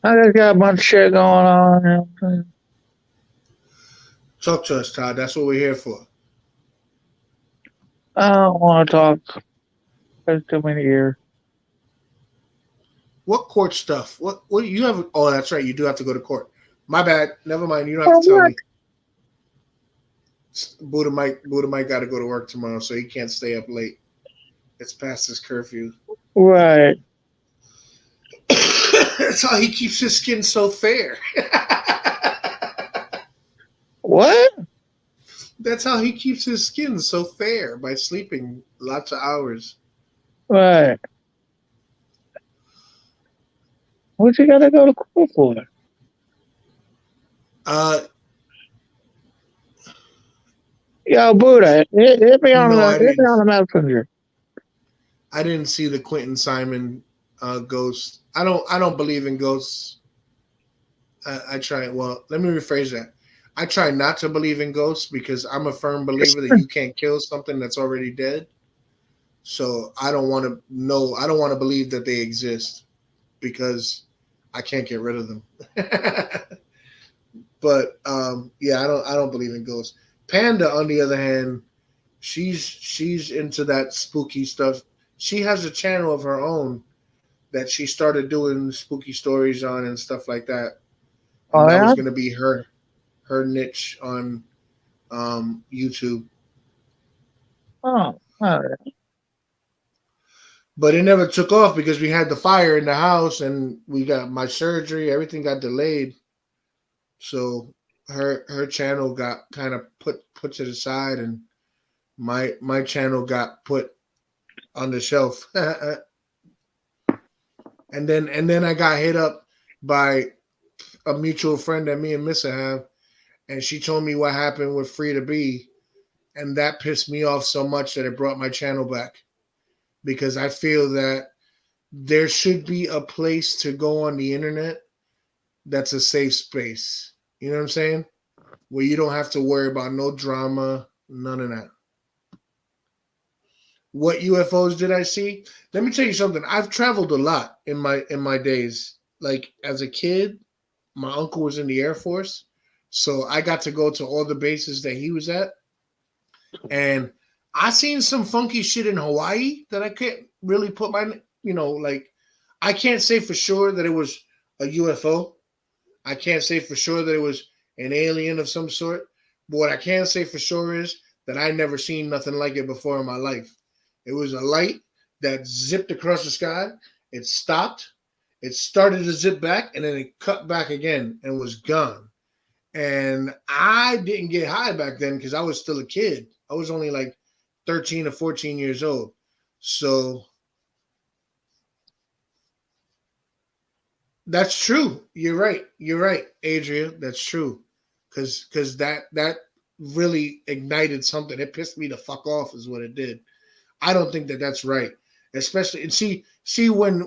I just got a bunch of shit going on. Talk to us, Todd. That's what we're here for. I don't want to talk. There's too many years. What court stuff? What do you have? Oh, that's right. You do have to go to court. My bad. Never mind. You don't have to tell me. Buddha Mike got to go to work tomorrow, so he can't stay up late. It's past his curfew. Right. That's how he keeps his skin so fair. What? That's how he keeps his skin so fair, by sleeping lots of hours. Right. What you gotta go to court for? Yo, Buddha, hit me on the messenger. I didn't see the Quentin Simon ghost. I don't believe in ghosts. I try. Well, let me rephrase that. I try not to believe in ghosts because I'm a firm believer that you can't kill something that's already dead. So I don't want to know. I don't want to believe that they exist because I can't get rid of them. But yeah, I don't believe in ghosts. Panda, on the other hand, she's into that spooky stuff. She has a channel of her own that she started doing spooky stories on and stuff like that. And that was going to be her niche on YouTube. Oh, all right. But it never took off because we had the fire in the house and we got my surgery. Everything got delayed. So her channel got kind of put to the side, and my channel got put on the shelf. and then I got hit up by a mutual friend that me and Missa have, and she told me what happened with Free to Be, and that pissed me off so much that it brought my channel back, because I feel that there should be a place to go on the internet that's a safe space. You know what I'm saying? Where you don't have to worry about no drama, none of that. What UFOs did I see? Let me tell you something. I've traveled a lot in my days. Like as a kid, my uncle was in the Air Force, so I got to go to all the bases that he was at. And I seen some funky shit in Hawaii that I can't really put my, like, I can't say for sure that it was a UFO. I can't say for sure that it was an alien of some sort. But what I can say for sure is that I never seen nothing like it before in my life. It was a light that zipped across the sky. It stopped. It started to zip back, and then it cut back again and was gone. And I didn't get high back then because I was still a kid. I was only like 13 or 14 years old. So that's true. You're right. You're right, Adria. That's true. Cause that really ignited something. It pissed me the fuck off, is what it did. I don't think that that's right. Especially and see when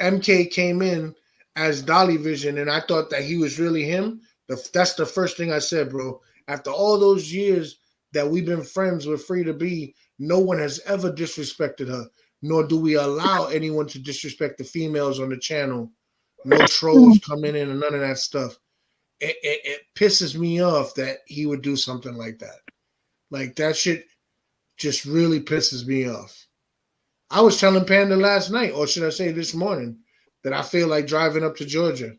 MK came in as Dolly Vision, and I thought that he was really him. That's the first thing I said, bro. After all those years that we've been friends with Free to Be, no one has ever disrespected her, nor do we allow anyone to disrespect the females on the channel. No trolls coming in and none of that stuff. It pisses me off that he would do something like that. Like that shit just really pisses me off. I was telling Panda last night, or should I say this morning, that I feel like driving up to Georgia.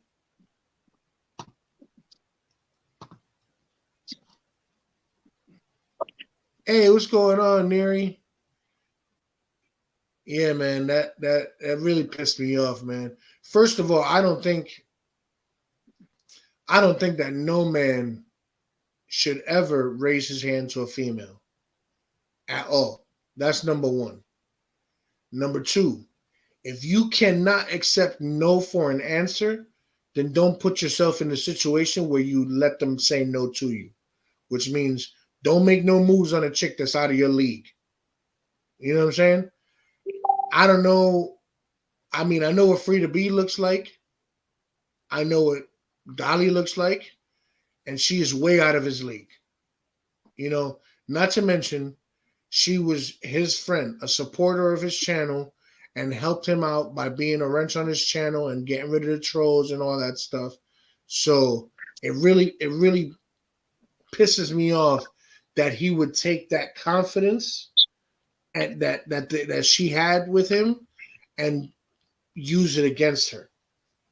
Hey, what's going on, Neri? Yeah, man, that really pissed me off, man. First of all, I don't think that no man should ever raise his hand to a female at all. That's number one. Number two, if you cannot accept no for an answer, then don't put yourself in a situation where you let them say no to you, which means don't make no moves on a chick that's out of your league. You know what I'm saying? I don't know. I mean, I know what Free to Be looks like. I know what Dolly looks like. And she is way out of his league. You know, not to mention, she was his friend, a supporter of his channel, and helped him out by being a wrench on his channel and getting rid of the trolls and all that stuff. So it really pisses me off that he would take that confidence and that she had with him and use it against her.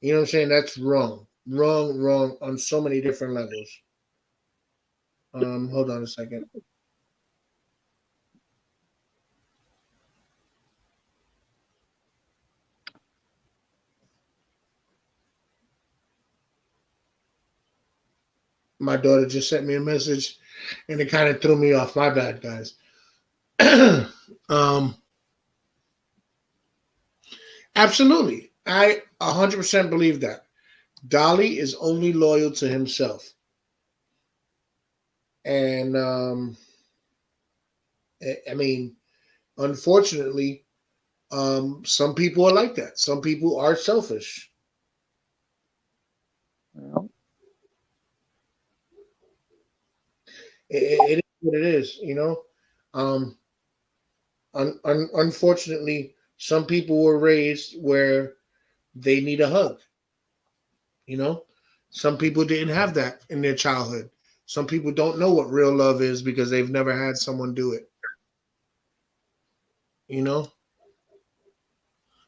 You know what I'm saying? That's wrong. Wrong on so many different levels. Hold on a second. My daughter just sent me a message and it kind of threw me off. My bad, guys. Absolutely. I 100% believe that. Dolly is only loyal to himself. And I mean, unfortunately, some people are like that. Some people are selfish. Well, It is what it is, you know. Unfortunately, some people were raised where they need a hug. You know, some people didn't have that in their childhood. Some people don't know what real love is because they've never had someone do it. You know.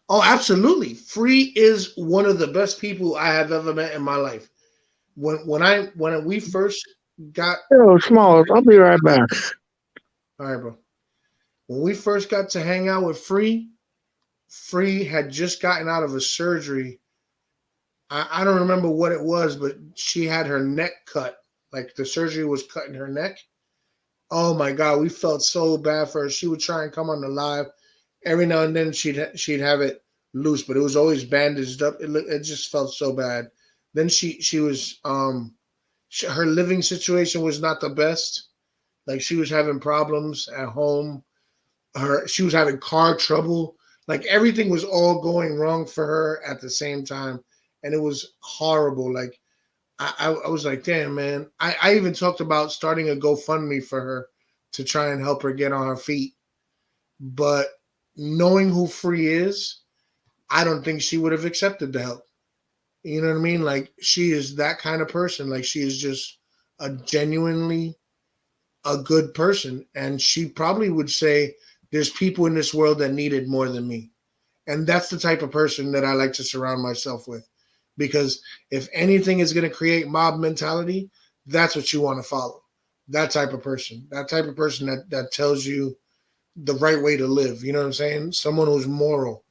Oh, absolutely. Free is one of the best people I have ever met in my life. When we first got yo, Smalls, I'll be right back. all right, bro. When we first got to hang out with Free, Free had just gotten out of a surgery. I don't remember what it was, but she had her neck cut. Like the surgery was cutting her neck. Oh my God, we felt so bad for her. She would try and come on the live. Every now and then she'd have it loose, but it was always bandaged up. It just felt so bad. Then she was her living situation was not the best. Like she was having problems at home. She was having car trouble. Like everything was all going wrong for her at the same time, and it was horrible. Like I was like, damn, man. I even talked about starting a GoFundMe for her to try and help her get on her feet. But knowing who Free is, I don't think she would have accepted the help. You know what I mean? Like she is that kind of person. Like she is just a genuinely a good person. And she probably would say, there's people in this world that need it more than me. And that's the type of person that I like to surround myself with. Because if anything is going to create mob mentality, that's what you want to follow. That type of person. That type of person that tells you the right way to live. You know what I'm saying? Someone who's moral.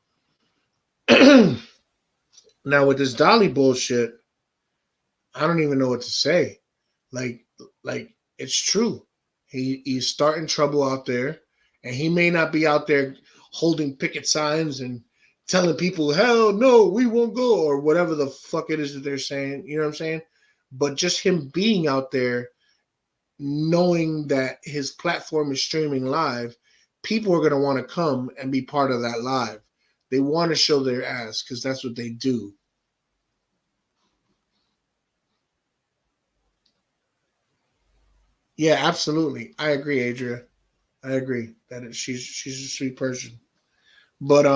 Now with this Dolly bullshit, I don't even know what to say. Like it's true. He's starting trouble out there, and he may not be out there holding picket signs and telling people, hell no, we won't go, or whatever the fuck it is that they're saying. You know what I'm saying? But just him being out there, knowing that his platform is streaming live, people are going to want to come and be part of that live. They want to show their ass because that's what they do. Yeah, absolutely. I agree, Adria. I agree that she's a sweet person. But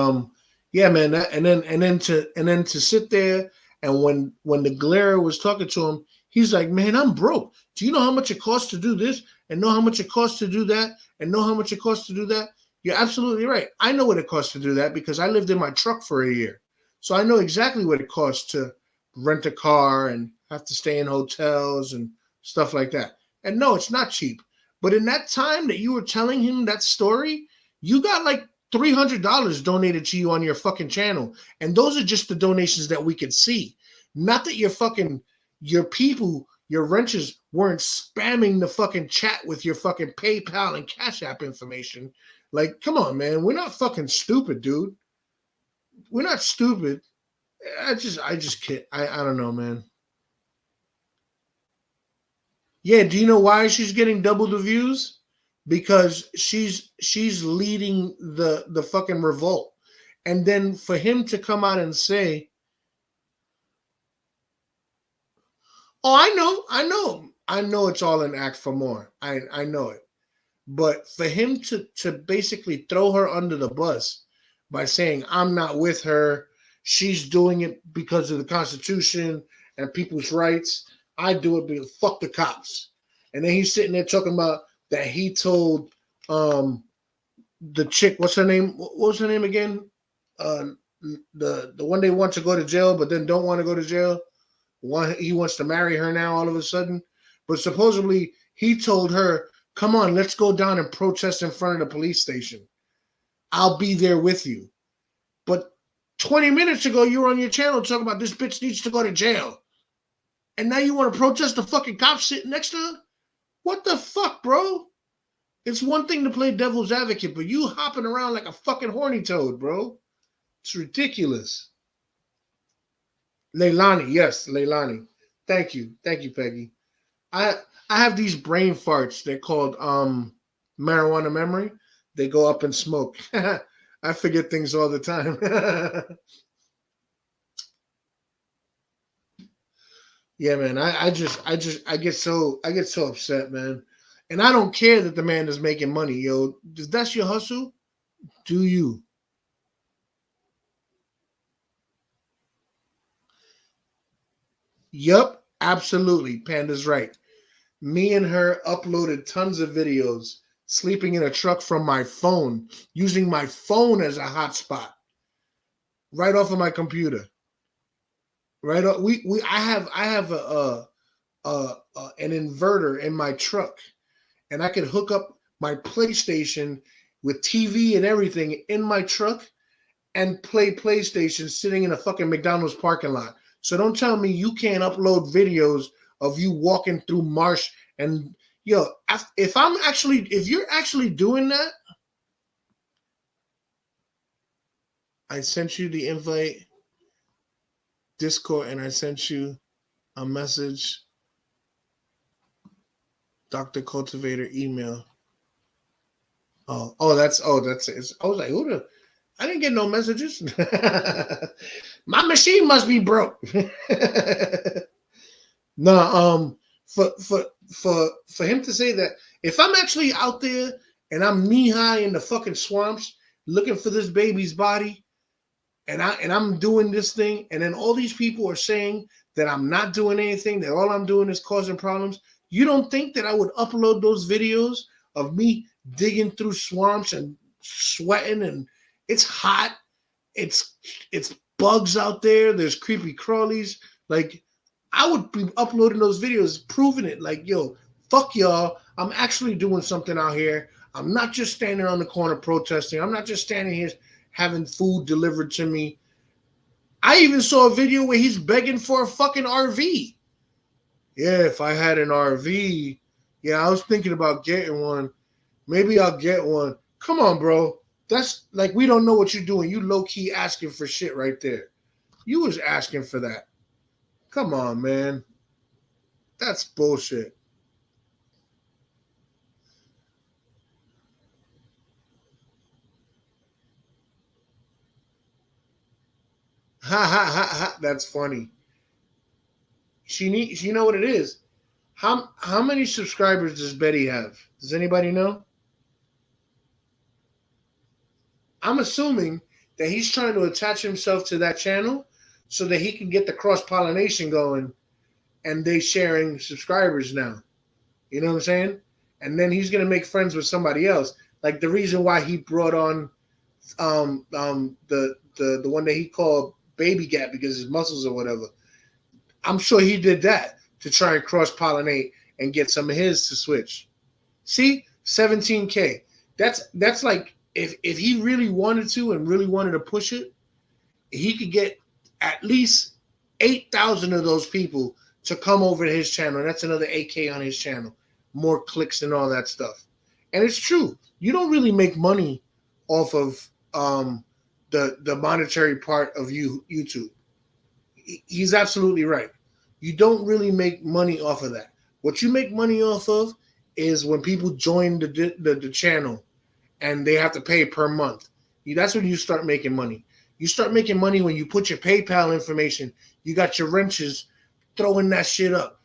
yeah, man, and then to sit there, and when the glare was talking to him, he's like, man, I'm broke. Do you know how much it costs to do this, and know how much it costs to do that, and know how much it costs to do that? You're absolutely right. I know what it costs to do that because I lived in my truck for a year, so I know exactly what it costs to rent a car and have to stay in hotels and stuff like that. And no, it's not cheap. But in that time that you were telling him that story, you got like $300 donated to you on your fucking channel. And those are just the donations that we could see. Not that your people, your renters weren't spamming the fucking chat with your fucking PayPal and Cash App information. Like, come on, man. We're not fucking stupid, dude. We're not stupid. I just can't. I don't know, man. Yeah, do you know why she's getting double the views? Because she's leading the fucking revolt. And then for him to come out and say, "Oh, I know it's all an act for more. I know it." But for him to basically throw her under the bus by saying, "I'm not with her. She's doing it because of the Constitution and people's rights. I do it because fuck the cops." And then he's sitting there talking about that he told the chick, what's her name? What was her name again? The one they want to go to jail, but then don't want to go to jail. He wants to marry her now all of a sudden. But supposedly he told her, "Come on, let's go down and protest in front of the police station. I'll be there with you." But 20 minutes ago, you were on your channel talking about this bitch needs to go to jail. And now you want to protest the fucking cops sitting next to her? What the fuck, bro? It's one thing to play devil's advocate, but you hopping around like a fucking horny toad, bro. It's ridiculous. Leilani, yes, Leilani. Thank you, Peggy. I have these brain farts. They're called marijuana memory. They go up in smoke. I forget things all the time. Yeah, man. I get so upset, man. And I don't care that the man is making money, yo. If that's your hustle, do you? Yup, absolutely. Panda's right. Me and her uploaded tons of videos sleeping in a truck from my phone, using my phone as a hotspot, right off of my computer. Right off, I have an inverter in my truck, and I can hook up my PlayStation with TV and everything in my truck and play PlayStation sitting in a fucking McDonald's parking lot. So don't tell me you can't upload videos of you walking through marsh. And yo, if you're actually doing that, I sent you the invite Discord and I sent you a message. Dr. Cultivator email. That's it. I was like, I didn't get no messages. My machine must be broke. No, for him to say that, if I'm actually out there and I'm knee high in the fucking swamps looking for this baby's body, and I'm doing this thing, and then all these people are saying that I'm not doing anything, that all I'm doing is causing problems, you don't think that I would upload those videos of me digging through swamps and sweating, and it's hot, it's bugs out there, there's creepy crawlies, like I would be uploading those videos proving it, like, yo, fuck y'all, I'm actually doing something out here. I'm not just standing on the corner protesting. I'm not just standing here having food delivered to me. I even saw a video where he's begging for a fucking RV. Yeah, if I had an RV, Yeah, I was thinking about getting one. Maybe I'll get one. Come on, bro. That's like we don't know what you're doing. You low key asking for shit right there. You was asking for that. Come on, man. That's bullshit. Ha ha ha ha. That's funny. You know what it is? How many subscribers does Betty have? Does anybody know? I'm assuming that he's trying to attach himself to that channel so that he can get the cross pollination going and they sharing subscribers now. You know what I'm saying? And then he's gonna make friends with somebody else. Like the reason why he brought on the one that he called Baby Gap because his muscles or whatever. I'm sure he did that to try and cross pollinate and get some of his to switch. See, 17K. That's like if he really wanted to and really wanted to push it, he could get at least 8,000 of those people to come over to his channel. And that's another 8K on his channel. More clicks and all that stuff. And it's true. You don't really make money off of the monetary part of YouTube. He's absolutely right. You don't really make money off of that. What you make money off of is when people join the channel and they have to pay per month. That's when you start making money. You start making money when you put your PayPal information. You got your wrenches throwing that shit up.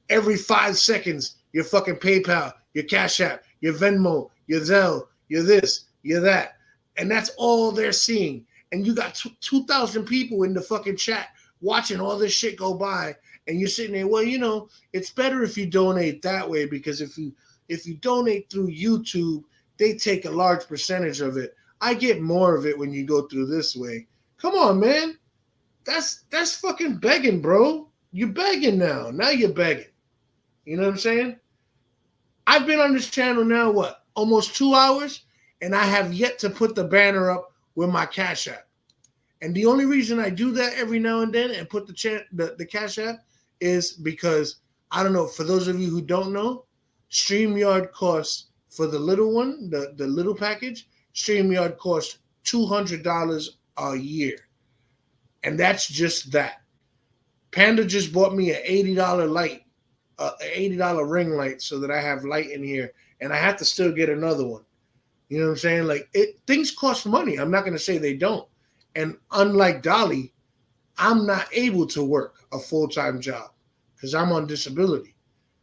Every 5 seconds, your fucking PayPal, your Cash App, your Venmo, your Zelle, your this, your that. And that's all they're seeing. And you got 2,000 people in the fucking chat watching all this shit go by. And you're sitting there, well, you know, it's better if you donate that way because if you donate through YouTube, they take a large percentage of it. I get more of it when you go through this way. Come on, man. That's fucking begging, bro. You're begging now. Now you're begging. You know what I'm saying? I've been on this channel now, what, almost 2 hours? And I have yet to put the banner up with my Cash App. And the only reason I do that every now and then and put the Cash App is because, I don't know, for those of you who don't know, StreamYard costs, for the little one, the little package, StreamYard costs $200 a year. And that's just that. Panda just bought me an $80 light, an $80 ring light so that I have light in here. And I have to still get another one. You know what I'm saying? Like, things cost money. I'm not going to say they don't. And unlike Dolly, I'm not able to work a full-time job because I'm on disability.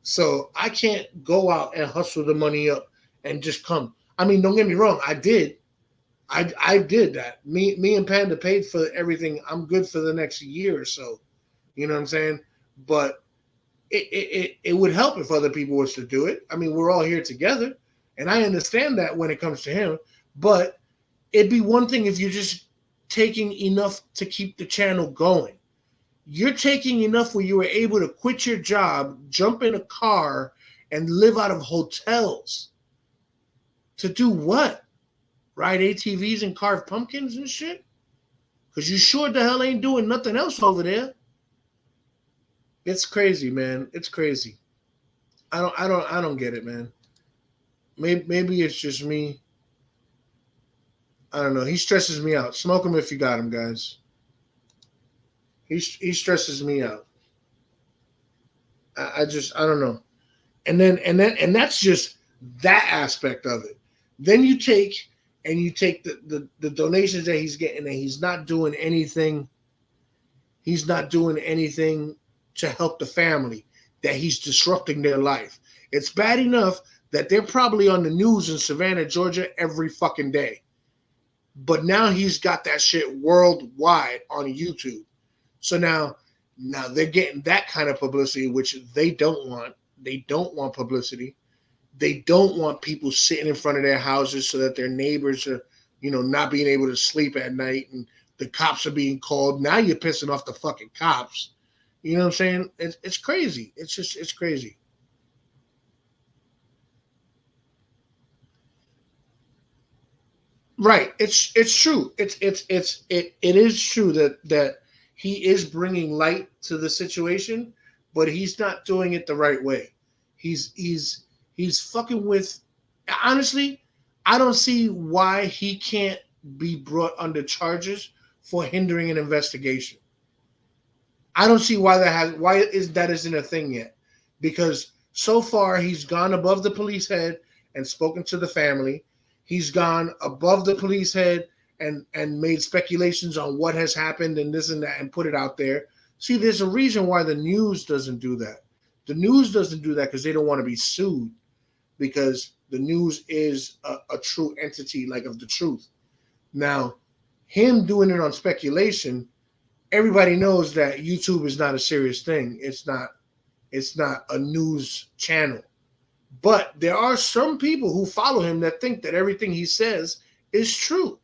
So I can't go out and hustle the money up and just come. I mean, don't get me wrong. I did. I did that. Me and Panda paid for everything. I'm good for the next year or so. You know what I'm saying? But it would help if other people was to do it. I mean, we're all here together. And I understand that when it comes to him. But it'd be one thing if you're just taking enough to keep the channel going. You're taking enough where you were able to quit your job, jump in a car, and live out of hotels. To do what? Ride ATVs and carve pumpkins and shit? Because you sure the hell ain't doing nothing else over there. It's crazy, man. It's crazy. I don't get it, man. Maybe it's just me. I don't know. He stresses me out. Smoke him if you got him, guys. He stresses me out. I don't know. And that's just that aspect of it. Then you take the donations that he's getting, and he's not doing anything. He's not doing anything to help the family. That he's disrupting their life. It's bad enough that they're probably on the news in Savannah, Georgia every fucking day. But now he's got that shit worldwide on YouTube. So now they're getting that kind of publicity, which they don't want. They don't want publicity. They don't want people sitting in front of their houses so that their neighbors are, not being able to sleep at night and the cops are being called. Now you're pissing off the fucking cops. You know what I'm saying? It's crazy. It's crazy. Right. It's true. It is true that he is bringing light to the situation, but he's not doing it the right way. He's He's fucking with. Honestly, I don't see why he can't be brought under charges for hindering an investigation. I don't see why that isn't a thing yet, because so far he's gone above the police head and spoken to the family. He's gone above the police head and made speculations on what has happened and this and that and put it out there. See, there's a reason why the news doesn't do that. The news doesn't do that because they don't want to be sued, because the news is a true entity, like of the truth. Now, him doing it on speculation, everybody knows that YouTube is not a serious thing. It's not a news channel. But there are some people who follow him that think that everything he says is true.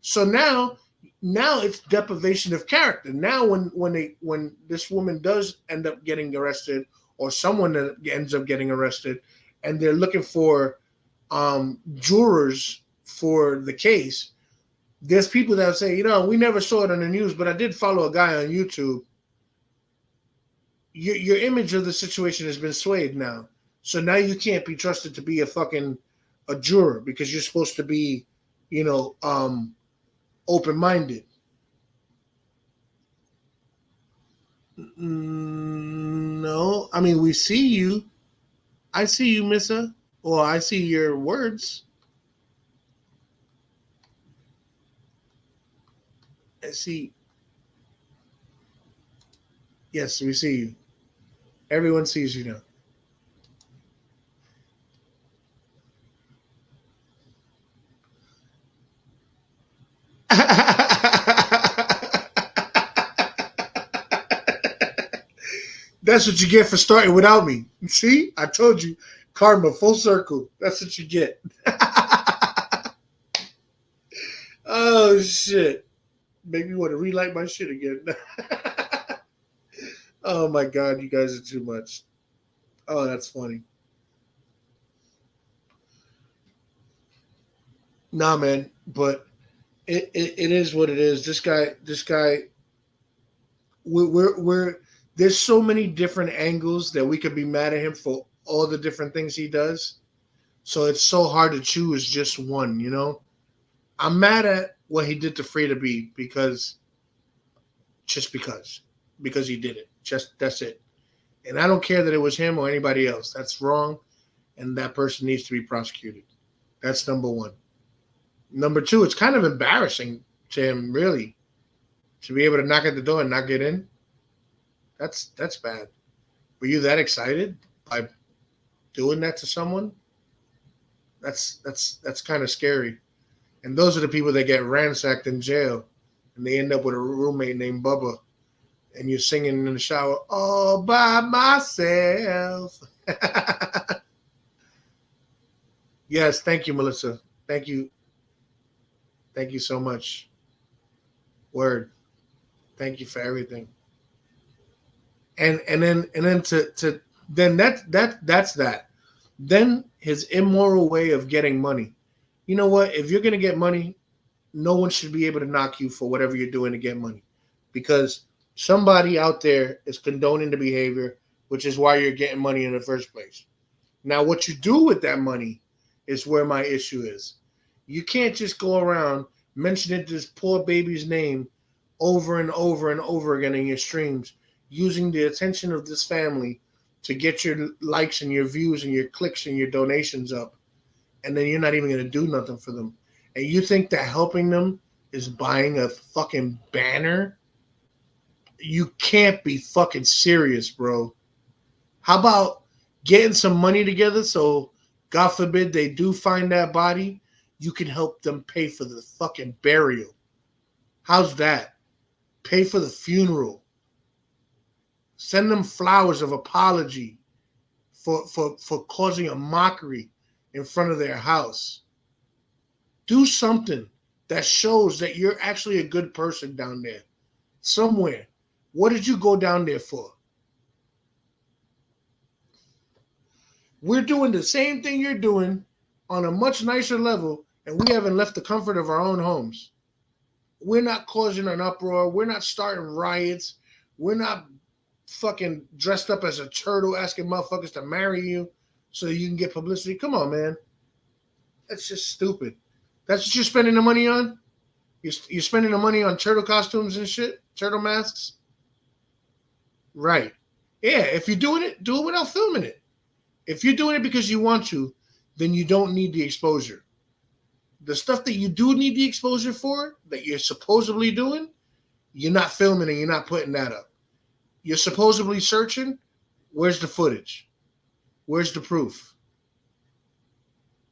So now it's deprivation of character. Now when this woman does end up getting arrested, or someone that ends up getting arrested, and they're looking for jurors for the case, there's people that say, we never saw it on the news, but I did follow a guy on YouTube. Your image of the situation has been swayed now. So now you can't be trusted to be a juror, because you're supposed to be, open-minded. No, I mean, we see you. I see you, Missa. Or I see your words. I see. Yes, we see you. Everyone sees you now. That's what you get for starting without me. See? I told you. Karma, full circle. That's what you get. Oh, shit. Make me want to relight my shit again. Oh, my God. You guys are too much. Oh, that's funny. Nah, man. But it is what it is. This guy, we're there's so many different angles that we could be mad at him for all the different things he does. So it's so hard to choose just one, I'm mad at what he did to Frida B because he did it. That's it. And I don't care that it was him or anybody else. That's wrong. And that person needs to be prosecuted. That's number one. Number two, it's kind of embarrassing to him, really, to be able to knock at the door and not get in. That's bad. Were you that excited by doing that to someone? That's kind of scary. And those are the people that get ransacked in jail, and they end up with a roommate named Bubba, and you're singing in the shower, all by myself. Yes, thank you, Melissa. Thank you. Thank you so much. Word. Thank you for everything. And then that's that. Then his immoral way of getting money. You know what? If you're gonna get money, no one should be able to knock you for whatever you're doing to get money, because somebody out there is condoning the behavior, which is why you're getting money in the first place. Now, what you do with that money is where my issue is. You can't just go around mentioning this poor baby's name over and over and over again in your streams, using the attention of this family to get your likes and your views and your clicks and your donations up, and then you're not even going to do nothing for them. And you think that helping them is buying a fucking banner? You can't be fucking serious, bro. How about getting some money together so, God forbid, they do find that body, you can help them pay for the fucking burial? How's that? Pay for the funeral. Send them flowers of apology for causing a mockery in front of their house. Do something that shows that you're actually a good person down there somewhere. What did you go down there for? We're doing the same thing you're doing on a much nicer level, and we haven't left the comfort of our own homes. We're not causing an uproar. We're not starting riots. We're not fucking dressed up as a turtle asking motherfuckers to marry you. so you can get publicity. Come on, man. That's just stupid. That's what you're spending the money on? You're spending the money on turtle costumes and shit? Turtle masks? Right. Yeah, if you're doing it, do it without filming it. If you're doing it because you want to, then you don't need the exposure. The stuff that you do need the exposure for, that you're supposedly doing, you're not filming and you're not putting that up. You're supposedly searching. Where's the footage? Where's the proof?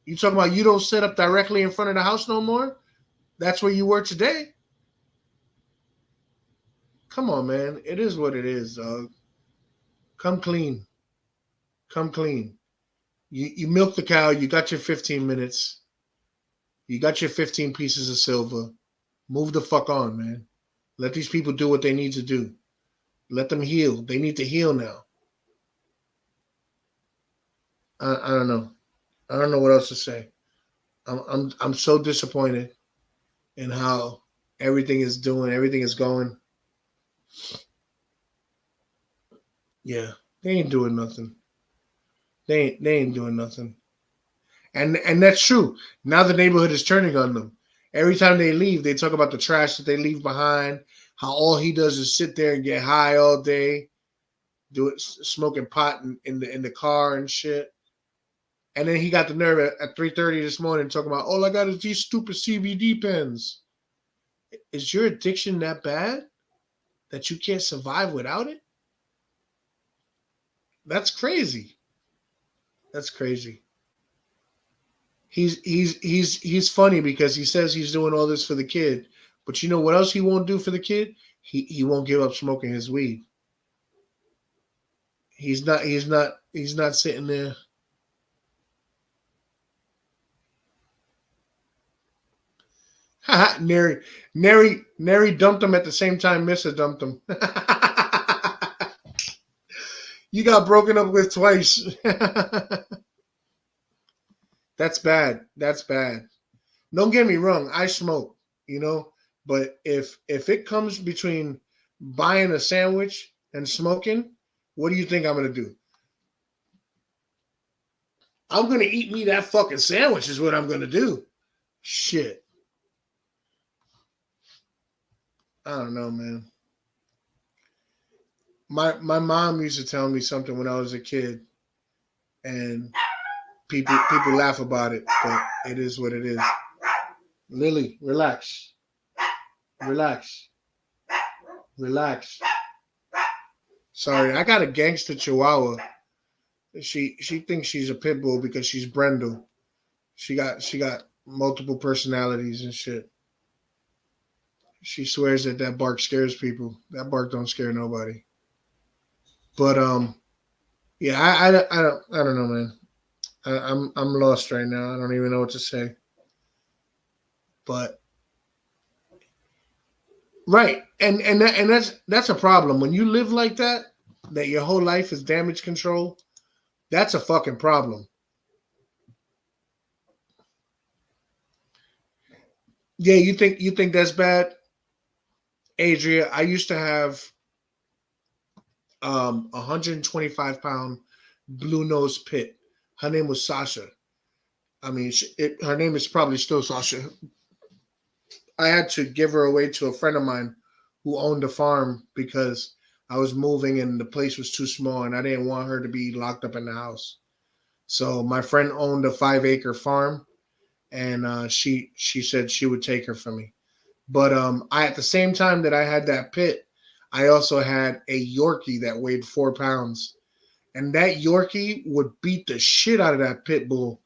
You talking about you don't set up directly in front of the house no more? That's where you were today? Come on, man. It is what it is, dog. Come clean. Come clean. You milk the cow. You got your 15 minutes. You got your 15 pieces of silver. Move the fuck on, man. Let these people do what they need to do. Let them heal. They need to heal now. I don't know. I don't know what else to say. I'm so disappointed in how everything is going. Yeah, they ain't doing nothing. They ain't doing nothing. And that's true. Now the neighborhood is turning on them. Every time they leave, they talk about the trash that they leave behind, how all he does is sit there and get high all day, smoking pot in the car and shit. And then he got the nerve at 3:30 this morning talking about, all I got is these stupid CBD pens. Is your addiction that bad that you can't survive without it? That's crazy. That's crazy. He's funny because he says he's doing all this for the kid, but you know what else he won't do for the kid? He won't give up smoking his weed. He's not sitting there. Neri dumped him at the same time Missa dumped him. You got broken up with twice. That's bad. That's bad. Don't get me wrong. I smoke, but if it comes between buying a sandwich and smoking, what do you think I'm going to do? I'm going to eat me that fucking sandwich is what I'm going to do. Shit. I don't know, man. My mom used to tell me something when I was a kid, and people laugh about it, but it is what it is. Lily, relax. Relax. Relax. Sorry, I got a gangster chihuahua. She thinks she's a pit bull because she's Brendel. She got multiple personalities and shit. She swears that bark scares people. That bark don't scare nobody. But yeah, I don't know, man. I'm lost right now. I don't even know what to say. But right, and that's a problem when you live like that your whole life is damage control. That's a fucking problem. Yeah, you think that's bad? Adria, I used to have 125-pound blue nose pit. Her name was Sasha. I mean, her name is probably still Sasha. I had to give her away to a friend of mine who owned a farm because I was moving and the place was too small and I didn't want her to be locked up in the house. So my friend owned a 5-acre farm, and she said she would take her from me. But I, at the same time that I had that pit, I also had a Yorkie that weighed 4 pounds. And that Yorkie would beat the shit out of that pit bull.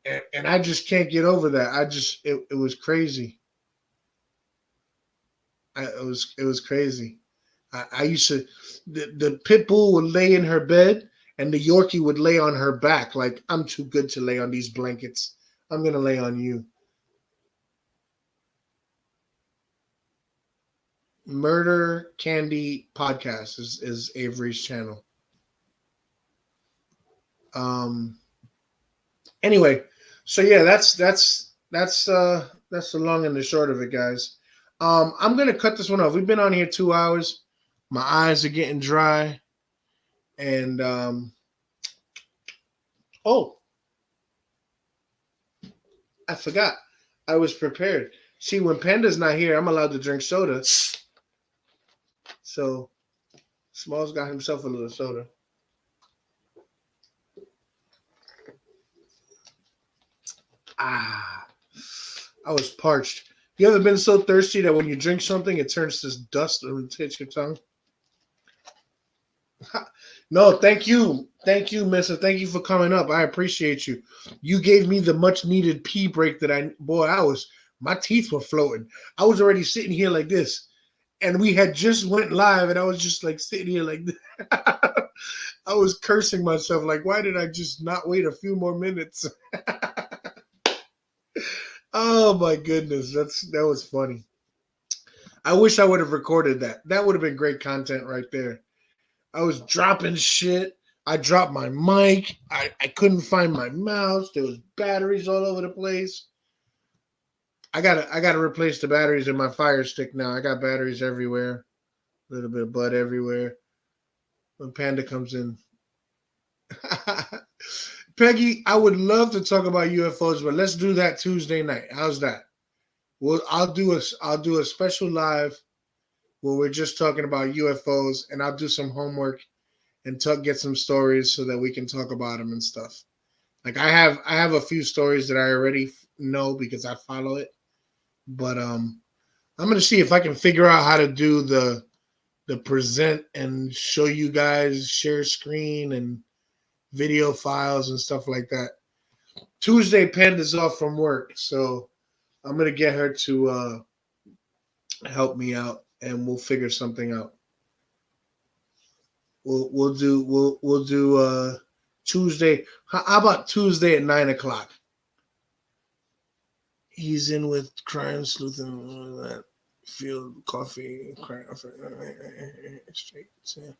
And I just can't get over that. It was crazy. It was crazy. I used to, the pit bull would lay in her bed and the Yorkie would lay on her back. Like, I'm too good to lay on these blankets. I'm going to lay on you. Murder Candy Podcast is Avery's channel. Anyway, so yeah, that's the long and the short of it, guys. I'm gonna cut this one off. We've been on here 2 hours. My eyes are getting dry, and Oh, I forgot. I was prepared. See, when Panda's not here, I'm allowed to drink soda. So Smalls got himself a little soda. Ah, I was parched. You ever been so thirsty that when you drink something, it turns to dust and it hits your tongue? No, thank you. Thank you, mister. Thank you for coming up. I appreciate you. You gave me the much needed pee break that my teeth were floating. I was already sitting here like this. And we had just went live and I was just like sitting here like this. I was cursing myself like, why did I just not wait a few more minutes? Oh my goodness, that was funny. I wish I would have recorded that. That would have been great content right there. I was dropping shit. I dropped my mic. I couldn't find my mouse. There was batteries all over the place. I gotta replace the batteries in my Fire Stick now. I got batteries everywhere. A little bit of bud everywhere. When Panda comes in. Peggy, I would love to talk about UFOs, but let's do that Tuesday night. How's that? Well, I'll do a special live where we're just talking about UFOs, and I'll do some homework and get some stories so that we can talk about them and stuff. Like I have a few stories that I already know because I follow it, but I'm gonna see if I can figure out how to do the present and show you guys, share screen and video files and stuff like that. Tuesday, Panda's off from work, so I'm gonna get her to help me out, and we'll figure something out. We'll do Tuesday. How about Tuesday at 9:00? He's in with crime sleuth and all that. Field coffee, crime straight. Yeah.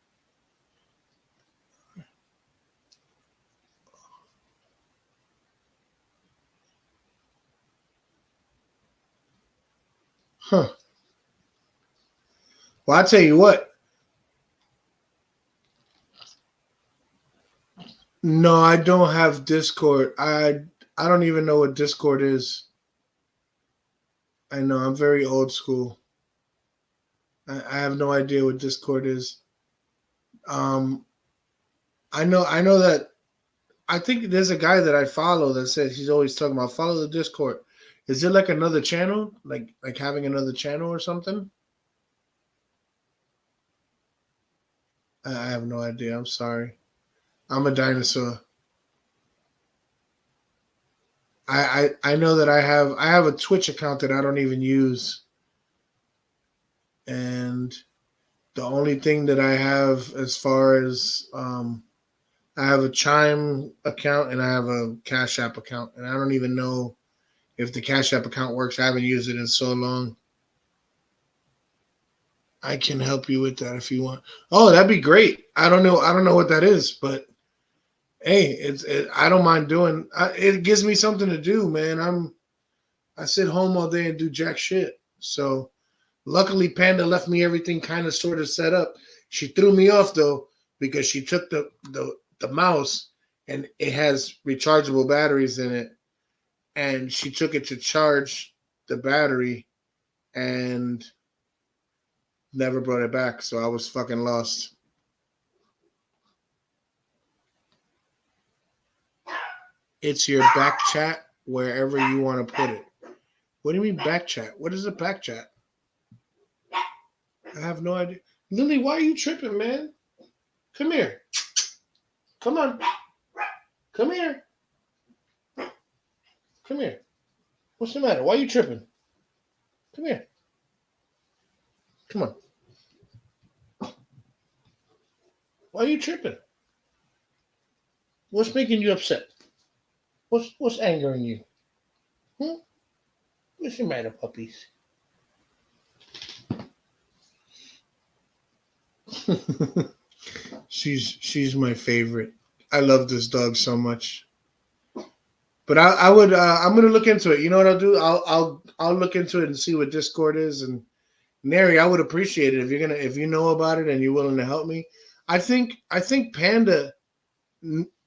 Huh. Well, I'll tell you what. No, I don't have Discord. I don't even know what Discord is. I know I'm very old school. I have no idea what Discord is. I know that I think there's a guy that I follow that says he's always talking about follow the Discord. Is it like another channel? Like having another channel or something? I have no idea. I'm sorry. I'm a dinosaur. I know that I have a Twitch account that I don't even use. And the only thing that I have as far as I have a Chime account and I have a Cash App account, and I don't even know if the Cash App account works. I haven't used it in so long. I can help you with that if you want. Oh, that'd be great. I don't know what that is, but hey, I don't mind doing. It gives me something to do, man. I sit home all day and do jack shit. So luckily, Panda left me everything kind of sort of set up. She threw me off though because she took the mouse and it has rechargeable batteries in it, and she took it to charge the battery and never brought it back. So I was fucking lost. It's your back chat wherever you want to put it. What do you mean back chat? What is a back chat? I have no idea. Lily, why are you tripping, man? Come here. Come on. Come here. Come here. What's the matter? Why are you tripping? Come here. Come on. Why are you tripping? What's making you upset? What's angering you? What's the matter, puppies? She's my favorite. I love this dog so much. But I'm gonna look into it. You know what I'll do? I'll look into it and see what Discord is. And Neri, I would appreciate it if you know about it and you're willing to help me. I think Panda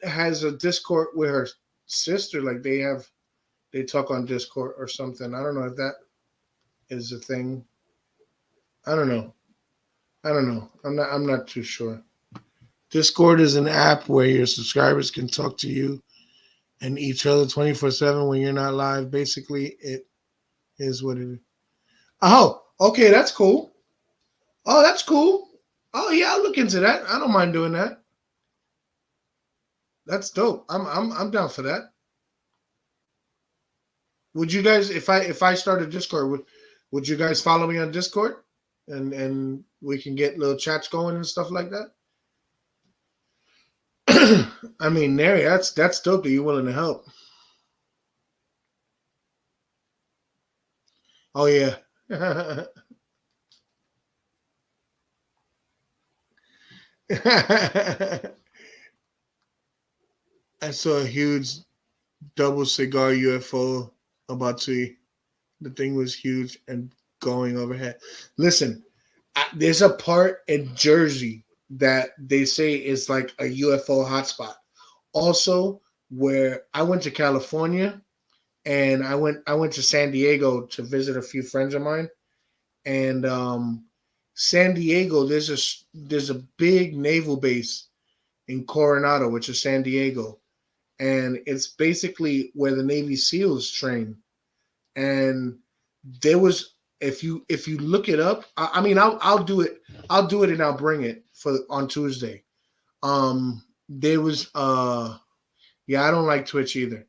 has a Discord with her sister. Like they talk on Discord or something. I don't know if that is a thing. I don't know. I'm not too sure. Discord is an app where your subscribers can talk to you and each other 24/7 when you're not live. Basically, it is what it is. Oh, okay, that's cool. Oh, that's cool. Oh yeah, I'll look into that. I don't mind doing that. That's dope. I'm down for that. Would you guys, if I start a Discord, would you guys follow me on Discord, and we can get little chats going and stuff like that? I mean, Nary, that's dope that you're willing to help. Oh yeah. I saw a huge double cigar UFO about to. The thing was huge and going overhead. Listen, there's a part in Jersey that they say is like a UFO hotspot. Also, where I went to California and I went to San Diego to visit a few friends of mine, and San Diego there's a big naval base in Coronado, which is San Diego, and it's basically where the Navy SEALs train. And there was, if you look it up, I mean I'll do it and I'll bring it for on Tuesday. There was yeah, I don't like Twitch either.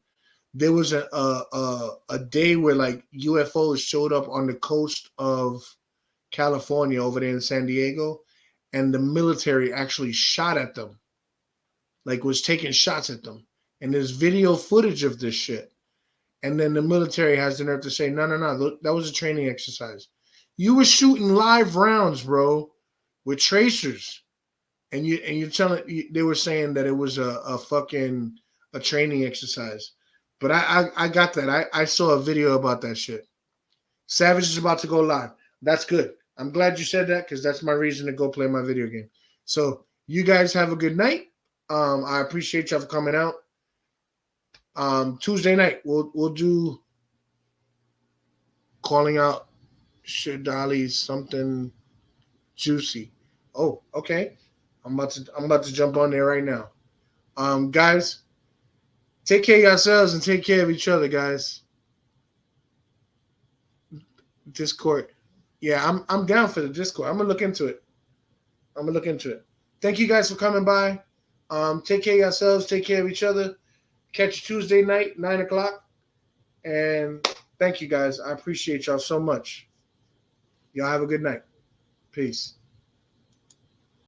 There was a day where like UFOs showed up on the coast of California over there in San Diego, and the military actually shot at them, like was taking shots at them. And there's video footage of this shit. And then the military has the nerve to say, no, that was a training exercise. You were shooting live rounds, bro, with tracers. And you're telling, they were saying that it was a fucking a training exercise. But I got that. I saw a video about that shit. Savage is about to go live. That's good. I'm glad you said that because that's my reason to go play my video game. So you guys have a good night. I appreciate y'all for coming out. Tuesday night we'll do calling out Shadali's something juicy. Oh, okay. I'm about to jump on there right now. Guys, take care of yourselves and take care of each other, guys. Discord. Yeah, I'm down for the Discord. I'm gonna look into it. Thank you guys for coming by. Take care of yourselves, take care of each other. Catch you Tuesday night, 9:00. And thank you guys. I appreciate y'all so much. Y'all have a good night. Peace.